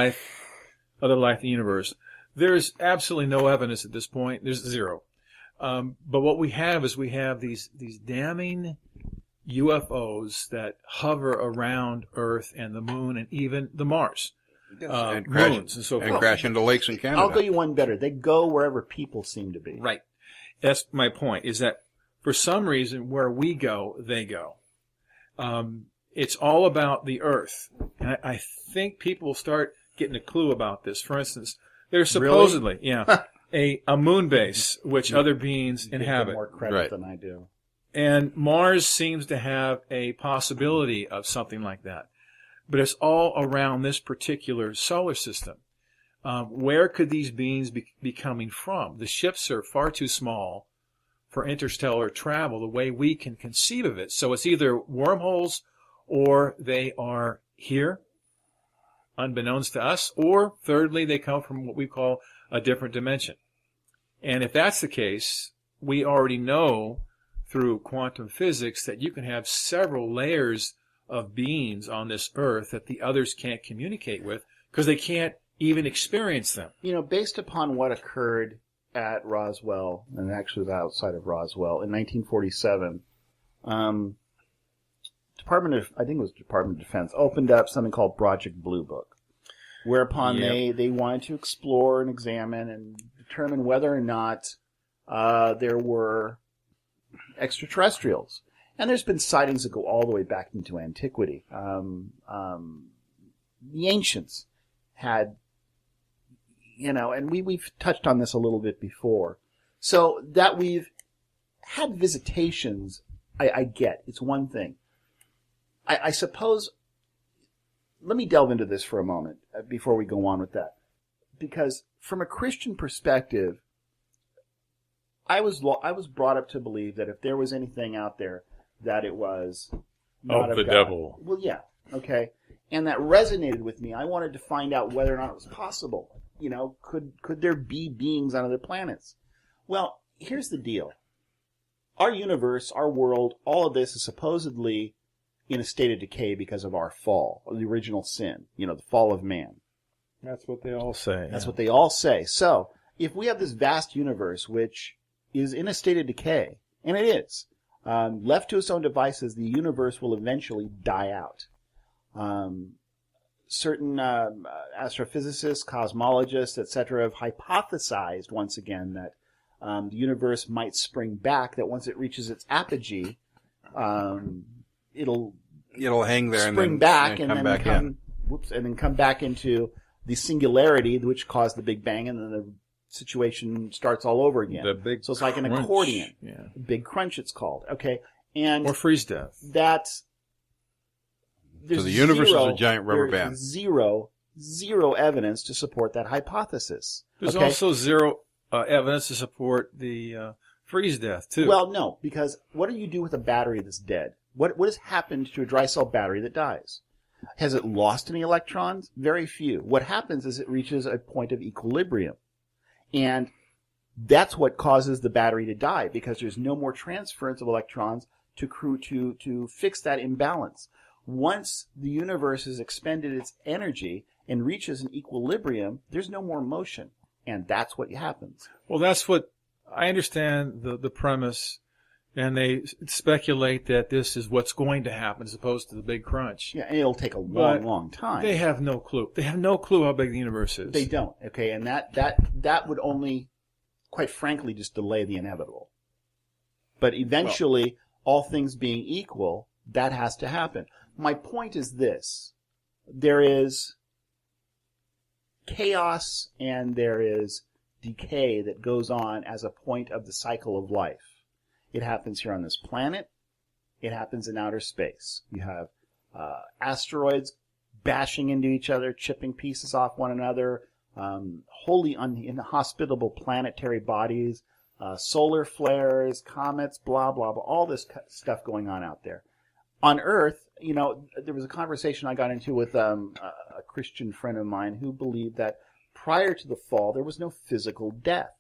other life in the universe? There's absolutely no evidence at this point. There's zero. But what we have is these damning UFOs that hover around Earth and the Moon and even the Mars. And moons and so forth. And crash into lakes in Canada. I'll go you one better. They go wherever people seem to be. Right. That's my point, is that for some reason where we go, they go. It's all about the Earth. And I think people will start getting a clue about this. For instance, there's supposedly, a moon base which other beings Give them inhabit. more credit Right. than I do. And Mars seems to have a possibility of something like that. But it's all around this particular solar system. Where could these beings be coming from? The ships are far too small for interstellar travel the way we can conceive of it. So it's either wormholes or they are here, unbeknownst to us, or thirdly, they come from what we call a different dimension. And if that's the case, we already know through quantum physics that you can have several layers of beings on this earth that the others can't communicate with because they can't even experience them. You know, based upon what occurred at Roswell, and actually was outside of Roswell, in 1947, Department of Defense opened up something called Project Blue Book, whereupon they wanted to explore and examine and determine whether or not there were extraterrestrials. And there's been sightings that go all the way back into antiquity. The ancients had, and we've touched on this a little bit before. So that we've had visitations, I get. It's one thing. I suppose, let me delve into this for a moment before we go on with that. Because from a Christian perspective, I was brought up to believe that if there was anything out there, that it was not Of the God. devil. Well, yeah, okay. And that resonated with me. I wanted to find out whether or not it was possible. Could there be beings on other planets? Well, here's the deal. Our universe, our world, all of this is supposedly in a state of decay because of our fall, or the original sin, the fall of man. That's what they all say. That's what they all say. So, if we have this vast universe which is in a state of decay, and it is, left to its own devices, the universe will eventually die out. Certain astrophysicists, cosmologists, etc., have hypothesized once again that the universe might spring back, that once it reaches its apogee, it'll hang there spring and then back come and then back in. and then come back into the singularity which caused the Big Bang, and then the situation starts all over again. The big so it's like an crunch. accordion. Yeah. Big crunch, it's called. Okay, and Or freeze death. that's So the universe is a giant rubber there's band. Zero evidence to support that hypothesis. There's okay? also zero evidence to support the freeze death, too. Well, no, because what do you do with a battery that's dead? What has happened to a dry cell battery that dies? Has it lost any electrons? Very few. What happens is it reaches a point of equilibrium. And that's what causes the battery to die, because there's no more transference of electrons to fix that imbalance. Once the universe has expended its energy and reaches an equilibrium, there's no more motion. And that's what happens. Well, that's what I understand the premise, and they speculate that this is what's going to happen as opposed to the big crunch. Yeah, and it'll take a But long time. They have no clue. They have no clue how big the universe is. They don't. Okay, and that would only, quite frankly, just delay the inevitable. But eventually, all things being equal, that has to happen. My point is this. There is chaos and there is decay that goes on as a point of the cycle of life. It happens here on this planet. It happens in outer space. You have asteroids bashing into each other, chipping pieces off one another, wholly inhospitable planetary bodies, solar flares, comets, blah, blah, blah, all this stuff going on out there. On Earth, there was a conversation I got into with a Christian friend of mine who believed that prior to the fall, there was no physical death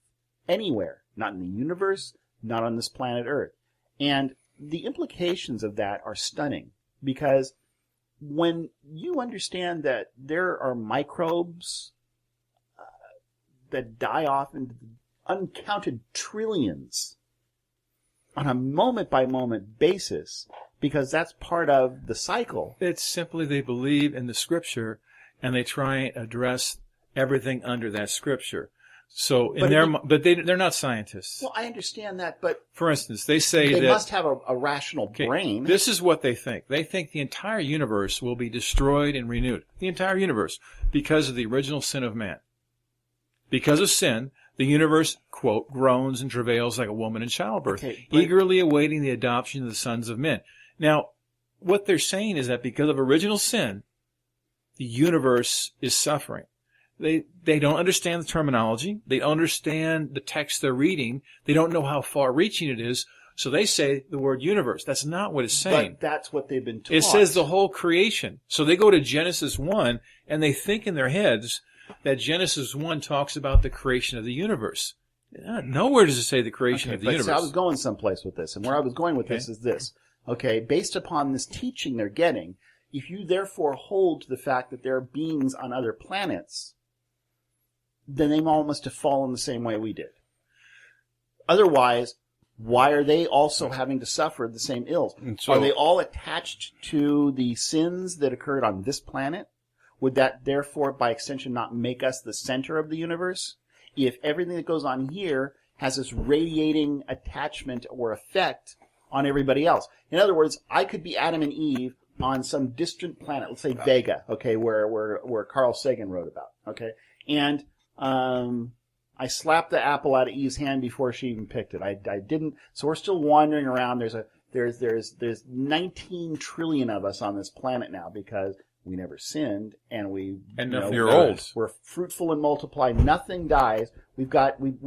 anywhere, not in the universe, not on this planet Earth. And the implications of that are stunning, because when you understand that there are microbes that die off into uncounted trillions on a moment-by-moment basis, because that's part of the cycle. It's simply they believe in the scripture and they try and address everything under that scripture. So but they're not scientists. Well, I understand that, but for instance, they say they that must have a rational brain. This is what they think. They think the entire universe will be destroyed and renewed. The entire universe, because of the original sin of man. Because of sin, the universe, quote, groans and travails like a woman in childbirth, eagerly awaiting the adoption of the sons of men. Now, what they're saying is that because of original sin, the universe is suffering. They don't understand the terminology. They don't understand the text they're reading. They don't know how far-reaching it is. So they say the word universe. That's not what it's saying. But that's what they've been taught. It says the whole creation. So they go to Genesis 1, and they think in their heads that Genesis 1 talks about the creation of the universe. Nowhere does it say the creation of the universe. So I was going someplace with this, and where I was going with this is this. Okay, based upon this teaching they're getting, if you therefore hold to the fact that there are beings on other planets, then they all must have fallen the same way we did. Otherwise, why are they also having to suffer the same ills? So, are they all attached to the sins that occurred on this planet? Would that therefore, by extension, not make us the center of the universe? If everything that goes on here has this radiating attachment or effect on everybody else. In other words, I could be Adam and Eve on some distant planet, let's say Vega, okay, where Carl Sagan wrote about, okay? And I slapped the apple out of Eve's hand before she even picked it. I didn't. So we're still wandering around. There's 19 trillion of us on this planet now because we never sinned and you're old. We're fruitful and multiply. Nothing dies. We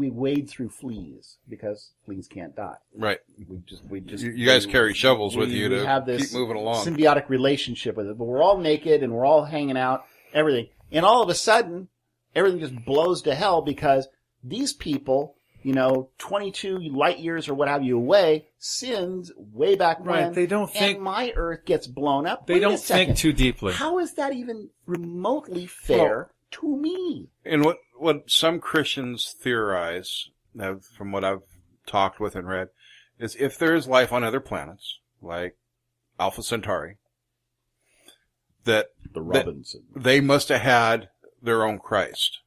wade through fleas because fleas can't die. Right. We just. You guys carry shovels with you to have this keep moving along. Symbiotic relationship with it, but we're all naked and we're all hanging out. Everything, and all of a sudden, everything just blows to hell because these people, 22 light years or what have you away, sinned way back when. Right, they don't think. And my Earth gets blown up. They don't think too deeply. How is that even remotely fair to me? And what some Christians theorize, from what I've talked with and read, is if there is life on other planets, like Alpha Centauri, that they must have had their own Christ.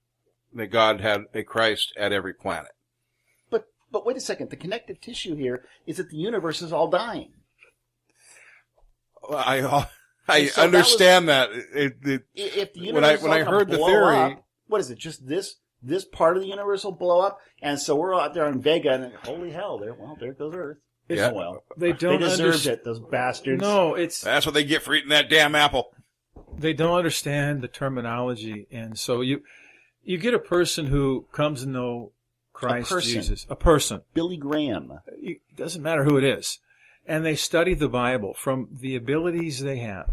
That God had a Christ at every planet. But wait a second. The connective tissue here is that the universe is all dying. I understand that. If the universe when I heard the theory, up, what is it? Just this part of the universe will blow up, and so we're out there on Vega, and holy hell, there goes Earth. They deserved it, those bastards. No, that's what they get for eating that damn apple. They don't understand the terminology, and so you get a person who comes to know Christ Jesus. A person. Billy Graham. It doesn't matter who it is. And they study the Bible from the abilities they have.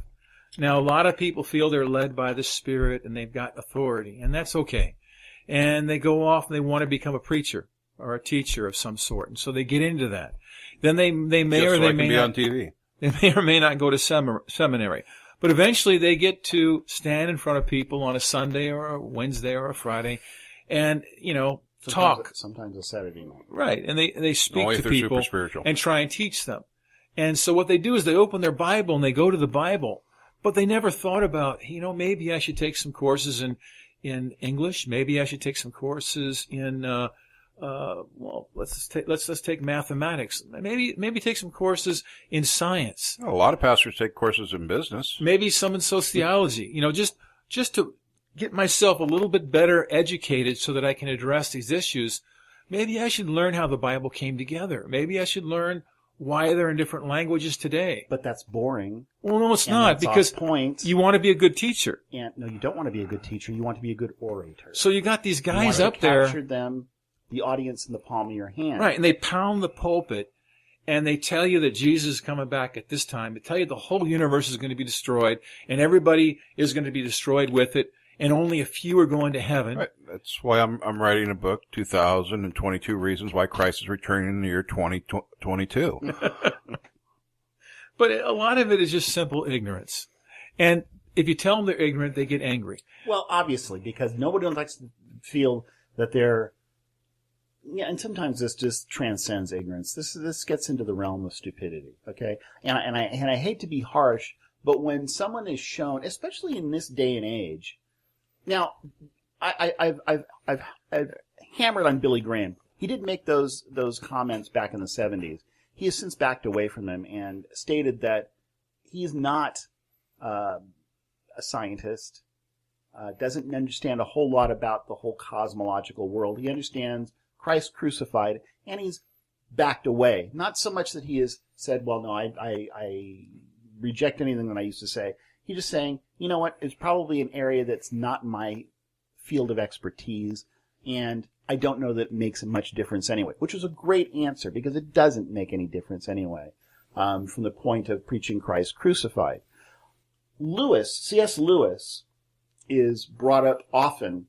Now, a lot of people feel they're led by the Spirit and they've got authority, and that's okay. And they go off and they want to become a preacher or a teacher of some sort, and so they get into that. Then they may or they may not on TV. They may or may not go to seminary. But eventually they get to stand in front of people on a Sunday or a Wednesday or a Friday and, talk. Sometimes a Saturday night. Right. And they speak Only to if they're people super spiritual. and try and teach them. And so what they do is they open their Bible and they go to the Bible. But they never thought about, maybe I should take some courses in English. Maybe I should take some courses in, let's take mathematics. Maybe take some courses in science. A lot of pastors take courses in business. Maybe some in sociology. Just to get myself a little bit better educated so that I can address these issues. Maybe I should learn how the Bible came together. Maybe I should learn why they're in different languages today. But that's boring. Well, no, it's not, because you want to be a good teacher. And no, you don't want to be a good teacher. You want to be a good orator. So you got these guys you up there. Capture them, the audience in the palm of your hand. Right, and they pound the pulpit, and they tell you that Jesus is coming back at this time. They tell you the whole universe is going to be destroyed, and everybody is going to be destroyed with it, and only a few are going to heaven. Right. That's why I'm writing a book, 2022 Reasons Why Christ is Returning in the Year 2022. But a lot of it is just simple ignorance. And if you tell them they're ignorant, they get angry. Well, obviously, because nobody likes to feel that they're... Yeah, and sometimes this just transcends ignorance. This gets into the realm of stupidity, okay? And I hate to be harsh, but when someone is shown, especially in this day and age... Now, I've hammered on Billy Graham. He did make those comments back in the 70s. He has since backed away from them and stated that he's not a scientist, doesn't understand a whole lot about the whole cosmological world. He understands Christ crucified, and he's backed away. Not so much that he has said, well, no, I reject anything that I used to say. He's just saying, you know what, it's probably an area that's not my field of expertise, and I don't know that it makes much difference anyway, which was a great answer because it doesn't make any difference anyway, from the point of preaching Christ crucified. C.S. Lewis, is brought up often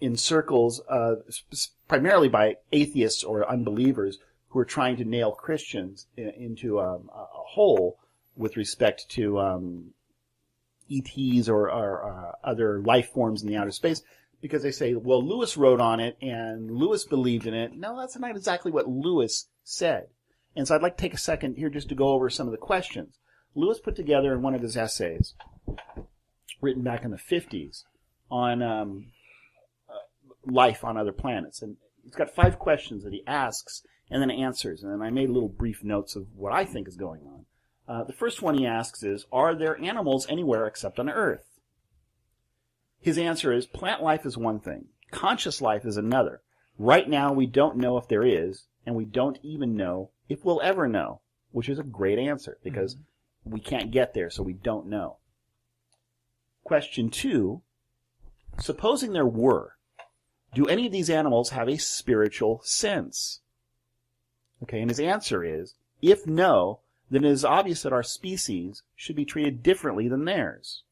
in circles, primarily by atheists or unbelievers who are trying to nail Christians into a hole with respect to ETs or other life forms in the outer space, because they say, well, Lewis wrote on it and Lewis believed in it. No, that's not exactly what Lewis said. And so I'd like to take a second here just to go over some of the questions. Lewis put together in one of his essays, written back in the 50s, on life on other planets. And he's got 5 questions that he asks and then answers. And then I made little brief notes of what I think is going on. The first one he asks is, are there animals anywhere except on Earth? His answer is, plant life is one thing. Conscious life is another. Right now, we don't know if there is, and we don't even know if we'll ever know, which is a great answer, because we can't get there, so we don't know. Question 2, supposing there were, do any of these animals have a spiritual sense? Okay, and his answer is, if no, then it is obvious that our species should be treated differently than theirs.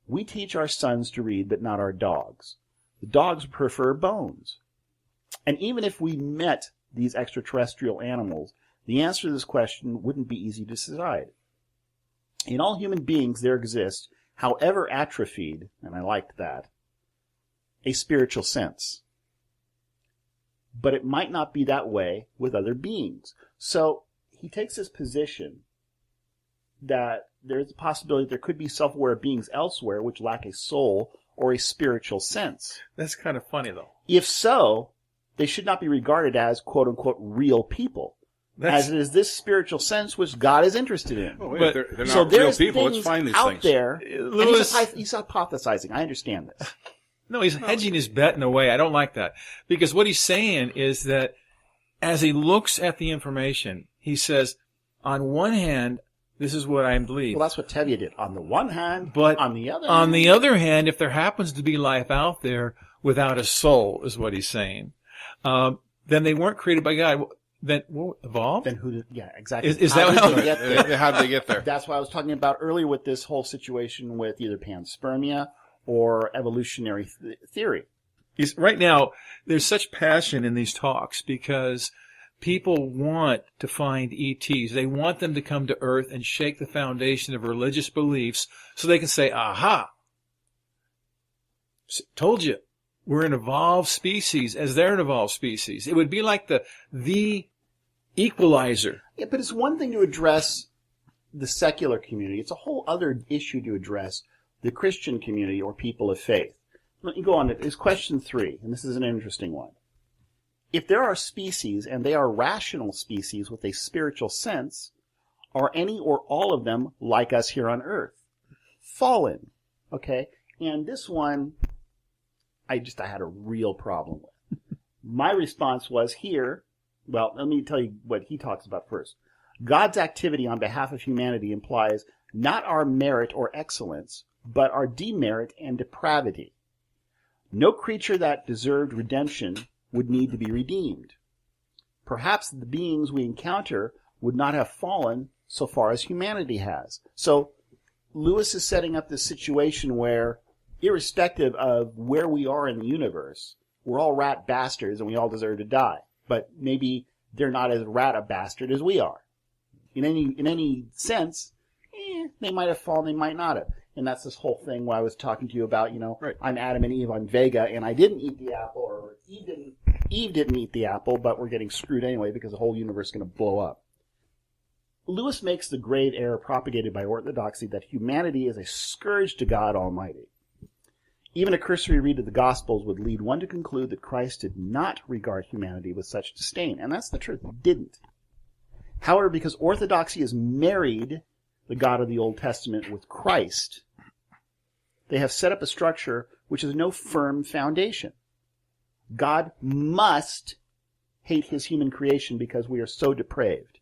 We teach our sons to read, but not our dogs. The dogs prefer bones. And even if we met these extraterrestrial animals, the answer to this question wouldn't be easy to decide. In all human beings there exists, however atrophied, and I liked that, a spiritual sense. But it might not be that way with other beings. So he takes this position that there's a possibility there could be self-aware beings elsewhere which lack a soul or a spiritual sense. That's kind of funny, though. If so, they should not be regarded as quote-unquote real people, as it is this spiritual sense which God is interested in. Oh, wait, But- they're So not real there's people. things Let's find these out things. there, and Lewis- he's hypothesizing. I understand this. No, he's hedging his bet in a way. I don't like that. Because what he's saying is that as he looks at the information, he says, on one hand, this is what I believe. Well, that's what Tevye did. On the one hand, But on the other on hand, the other hand, if there happens to be life out there without a soul, is what he's saying, then they weren't created by God. Then evolved? then who did, yeah, exactly. Is How that did how- they get there? How did they get there? That's what I was talking about earlier with this whole situation with either panspermia or evolutionary theory. Right now, there's such passion in these talks because people want to find ETs. They want them to come to Earth and shake the foundation of religious beliefs so they can say, aha, told you, we're an evolved species as they're an evolved species. It would be like the equalizer. Yeah, but it's one thing to address the secular community. It's a whole other issue to address the Christian community or people of faith. Let me go on. It's question 3, and this is an interesting one. If there are species, and they are rational species with a spiritual sense, are any or all of them like us here on Earth? Fallen. Okay? And this one, I had a real problem with. My response was here, well, let me tell you what he talks about first. God's activity on behalf of humanity implies not our merit or excellence, but our demerit and depravity. No creature that deserved redemption would need to be redeemed. Perhaps the beings we encounter would not have fallen so far as humanity has. So Lewis is setting up this situation where, irrespective of where we are in the universe, we're all rat bastards and we all deserve to die. But maybe they're not as rat a bastard as we are. In any sense, they might have fallen, they might not have. And that's this whole thing where I was talking to you about, Right. I'm Adam and Eve on Vega, and I didn't eat the apple, or Eve didn't eat the apple, but we're getting screwed anyway because the whole universe is going to blow up. Lewis makes the grave error propagated by orthodoxy that humanity is a scourge to God Almighty. Even a cursory read of the Gospels would lead one to conclude that Christ did not regard humanity with such disdain. And that's the truth. He didn't. However, because orthodoxy has married the God of the Old Testament with Christ, they have set up a structure which has no firm foundation. God must hate his human creation because we are so depraved.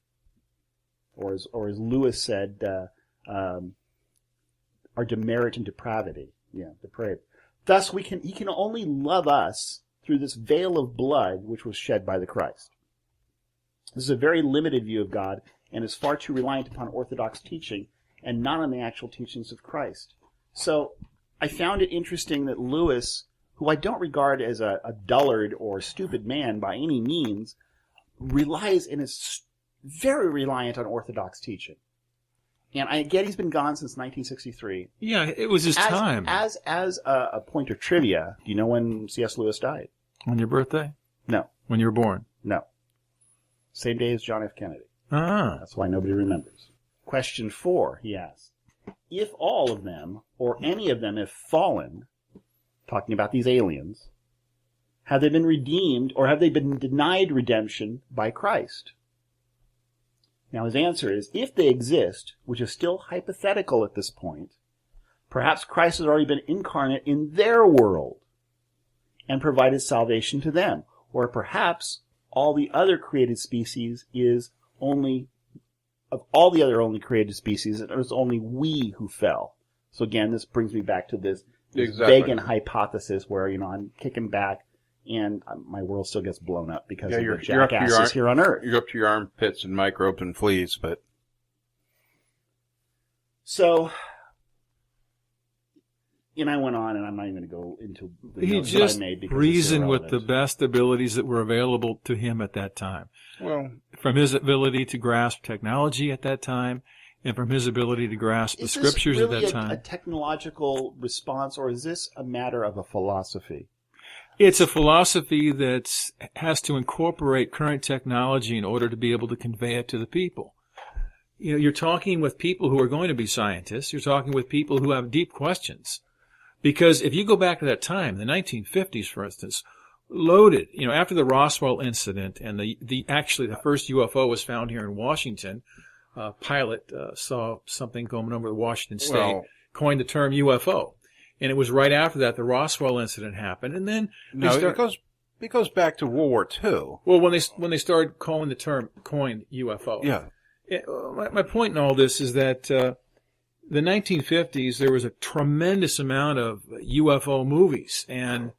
Or as Lewis said, our demerit and depravity. Yeah, depraved. Thus, he can only love us through this veil of blood which was shed by the Christ. This is a very limited view of God and is far too reliant upon Orthodox teaching and not on the actual teachings of Christ. So I found it interesting that Lewis, who I don't regard as a dullard or stupid man by any means, relies and is very reliant on Orthodox teaching. And I get he's been gone since 1963. Yeah, it was his time. As a point of trivia, do you know when C.S. Lewis died? On your birthday? No. When you were born? No. Same day as John F. Kennedy. Ah. That's why nobody remembers. Question 4, he asks. If all of them, or any of them, have fallen, talking about these aliens, have they been redeemed, or have they been denied redemption by Christ? Now his answer is, if they exist, which is still hypothetical at this point, perhaps Christ has already been incarnate in their world and provided salvation to them. Or perhaps all the other created species is only, of all the other only created species, it was only we who fell. So again, this brings me back to this Vegan hypothesis where, I'm kicking back and my world still gets blown up because of the jackasses here on Earth. You're up to your armpits in microbes and fleas, but... So, I went on, and I'm not even going to go into the he notes just that I made because reasoned with the best abilities that were available to him at that time. Well, from his ability to grasp technology at that time, and from his ability to grasp the scriptures at that time. Is this really a technological response, or is this a matter of a philosophy? It's a philosophy that has to incorporate current technology in order to be able to convey it to the people. You're talking with people who are going to be scientists. You're talking with people who have deep questions. Because if you go back to that time, the 1950s, for instance, loaded, after the Roswell incident and the first UFO was found here in Washington, a pilot saw something going over the Washington State, coined the term UFO. And it was right after that the Roswell incident happened, and then it goes back to World War II. Well, when they started calling the term coined UFO. Yeah. My point in all this is that the 1950s there was a tremendous amount of UFO movies, and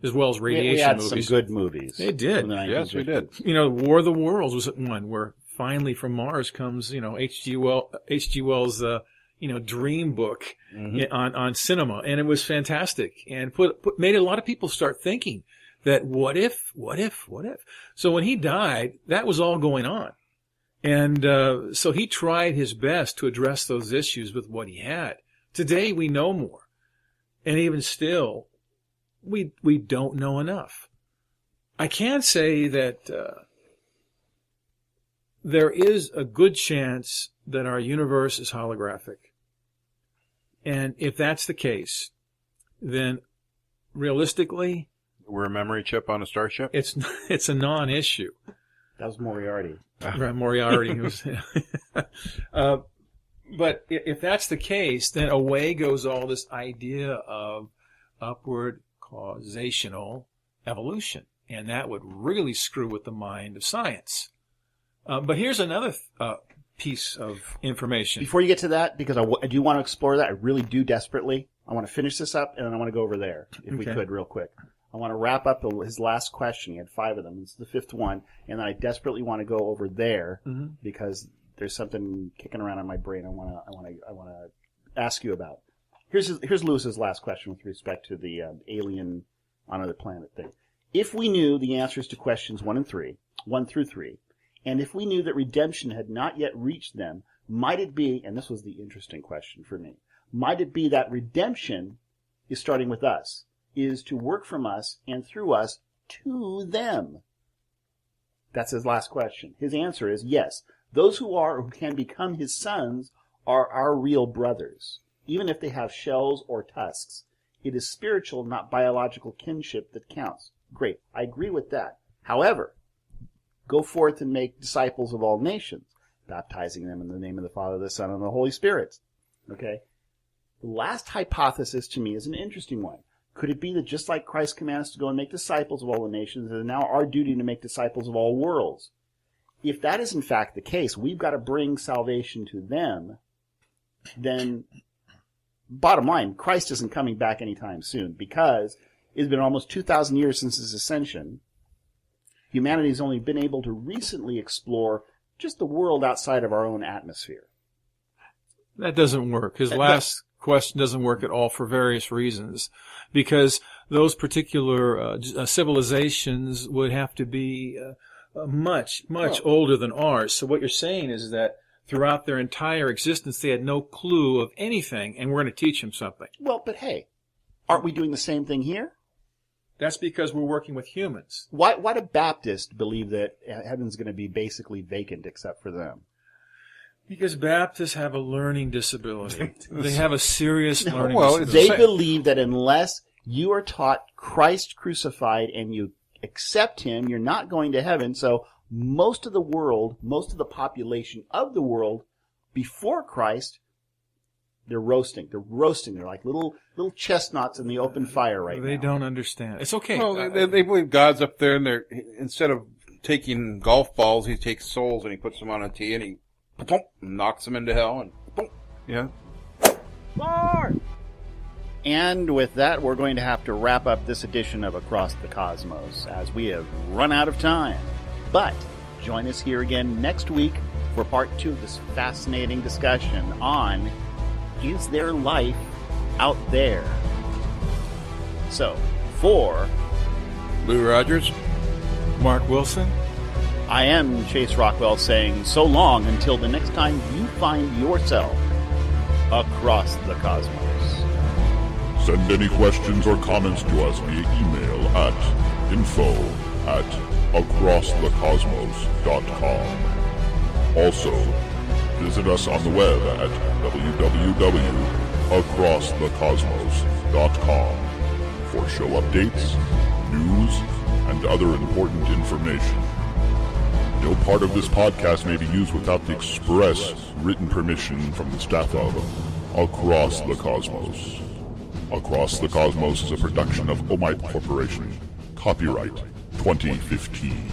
as well as radiation we had movies. some good movies. They did. Yes, we did. War of the Worlds was one where finally from Mars comes H.G. Wells' dream book on cinema, and it was fantastic, and made a lot of people start thinking that what if? So when he died, that was all going on, and so he tried his best to address those issues with what he had. Today we know more, and even still, we don't know enough. I can say that there is a good chance that our universe is holographic. And if that's the case, then realistically, we're a memory chip on a starship? It's a non-issue. That was Moriarty. Right, Moriarty. But if that's the case, then away goes all this idea of upward causational evolution. And that would really screw with the mind of science. But here's another piece of information. Before you get to that, because I do want to explore that, I really do desperately. I want to finish this up, and then I want to go over there, if we could, real quick. I want to wrap up his last question. He had 5 of them. It's the 5th one, and then I desperately want to go over there because there's something kicking around in my brain. I want to ask you about. Here's Lewis's last question with respect to the alien on another planet thing. If we knew the answers to questions 1 through 3, and if we knew that redemption had not yet reached them, might it be, and this was the interesting question for me, might it be that redemption is starting with us, is to work from us and through us to them? That's his last question. His answer is yes. Those who are or who can become his sons are our real brothers, even if they have shells or tusks. It is spiritual, not biological kinship that counts. Great. I agree with that. However, go forth and make disciples of all nations, baptizing them in the name of the Father, the Son, and the Holy Spirit. Okay? The last hypothesis to me is an interesting one. Could it be that just like Christ commands us to go and make disciples of all the nations, it is now our duty to make disciples of all worlds? If that is in fact the case, we've got to bring salvation to them, then bottom line, Christ isn't coming back anytime soon, because it's been almost 2,000 years since his ascension. Humanity's only been able to recently explore just the world outside of our own atmosphere. That doesn't work. His last question doesn't work at all for various reasons, because those particular civilizations would have to be much older than ours. So what you're saying is that throughout their entire existence, they had no clue of anything, and we're going to teach them something. Well, but hey, aren't we doing the same thing here? That's because we're working with humans. Why do Baptists believe that heaven's going to be basically vacant except for them? Because Baptists have a learning disability. They have a serious learning disability. They believe that unless you are taught Christ crucified and you accept him, you're not going to heaven. So most of the world, most of the population of the world before Christ, they're roasting. They're like little chestnuts in the open fire right now. They don't understand. It's okay. Well, they believe God's up there, and instead of taking golf balls, he takes souls and he puts them on a tee and he knocks them into hell. And yeah. And with that, we're going to have to wrap up this edition of Across the Cosmos, as we have run out of time. But join us here again next week for part 2 of this fascinating discussion on, is there life out there? So, for Lou Rogers, Mark Wilson, I am Chase Rockwell saying so long until the next time you find yourself across the cosmos. Send any questions or comments to us via email at info@acrossthecosmos.com. Also, visit us on the web at www.acrossthecosmos.com for show updates, news, and other important information. No part of this podcast may be used without the express written permission from the staff of Across the Cosmos. Across the Cosmos is a production of Omite Corporation. Copyright 2015.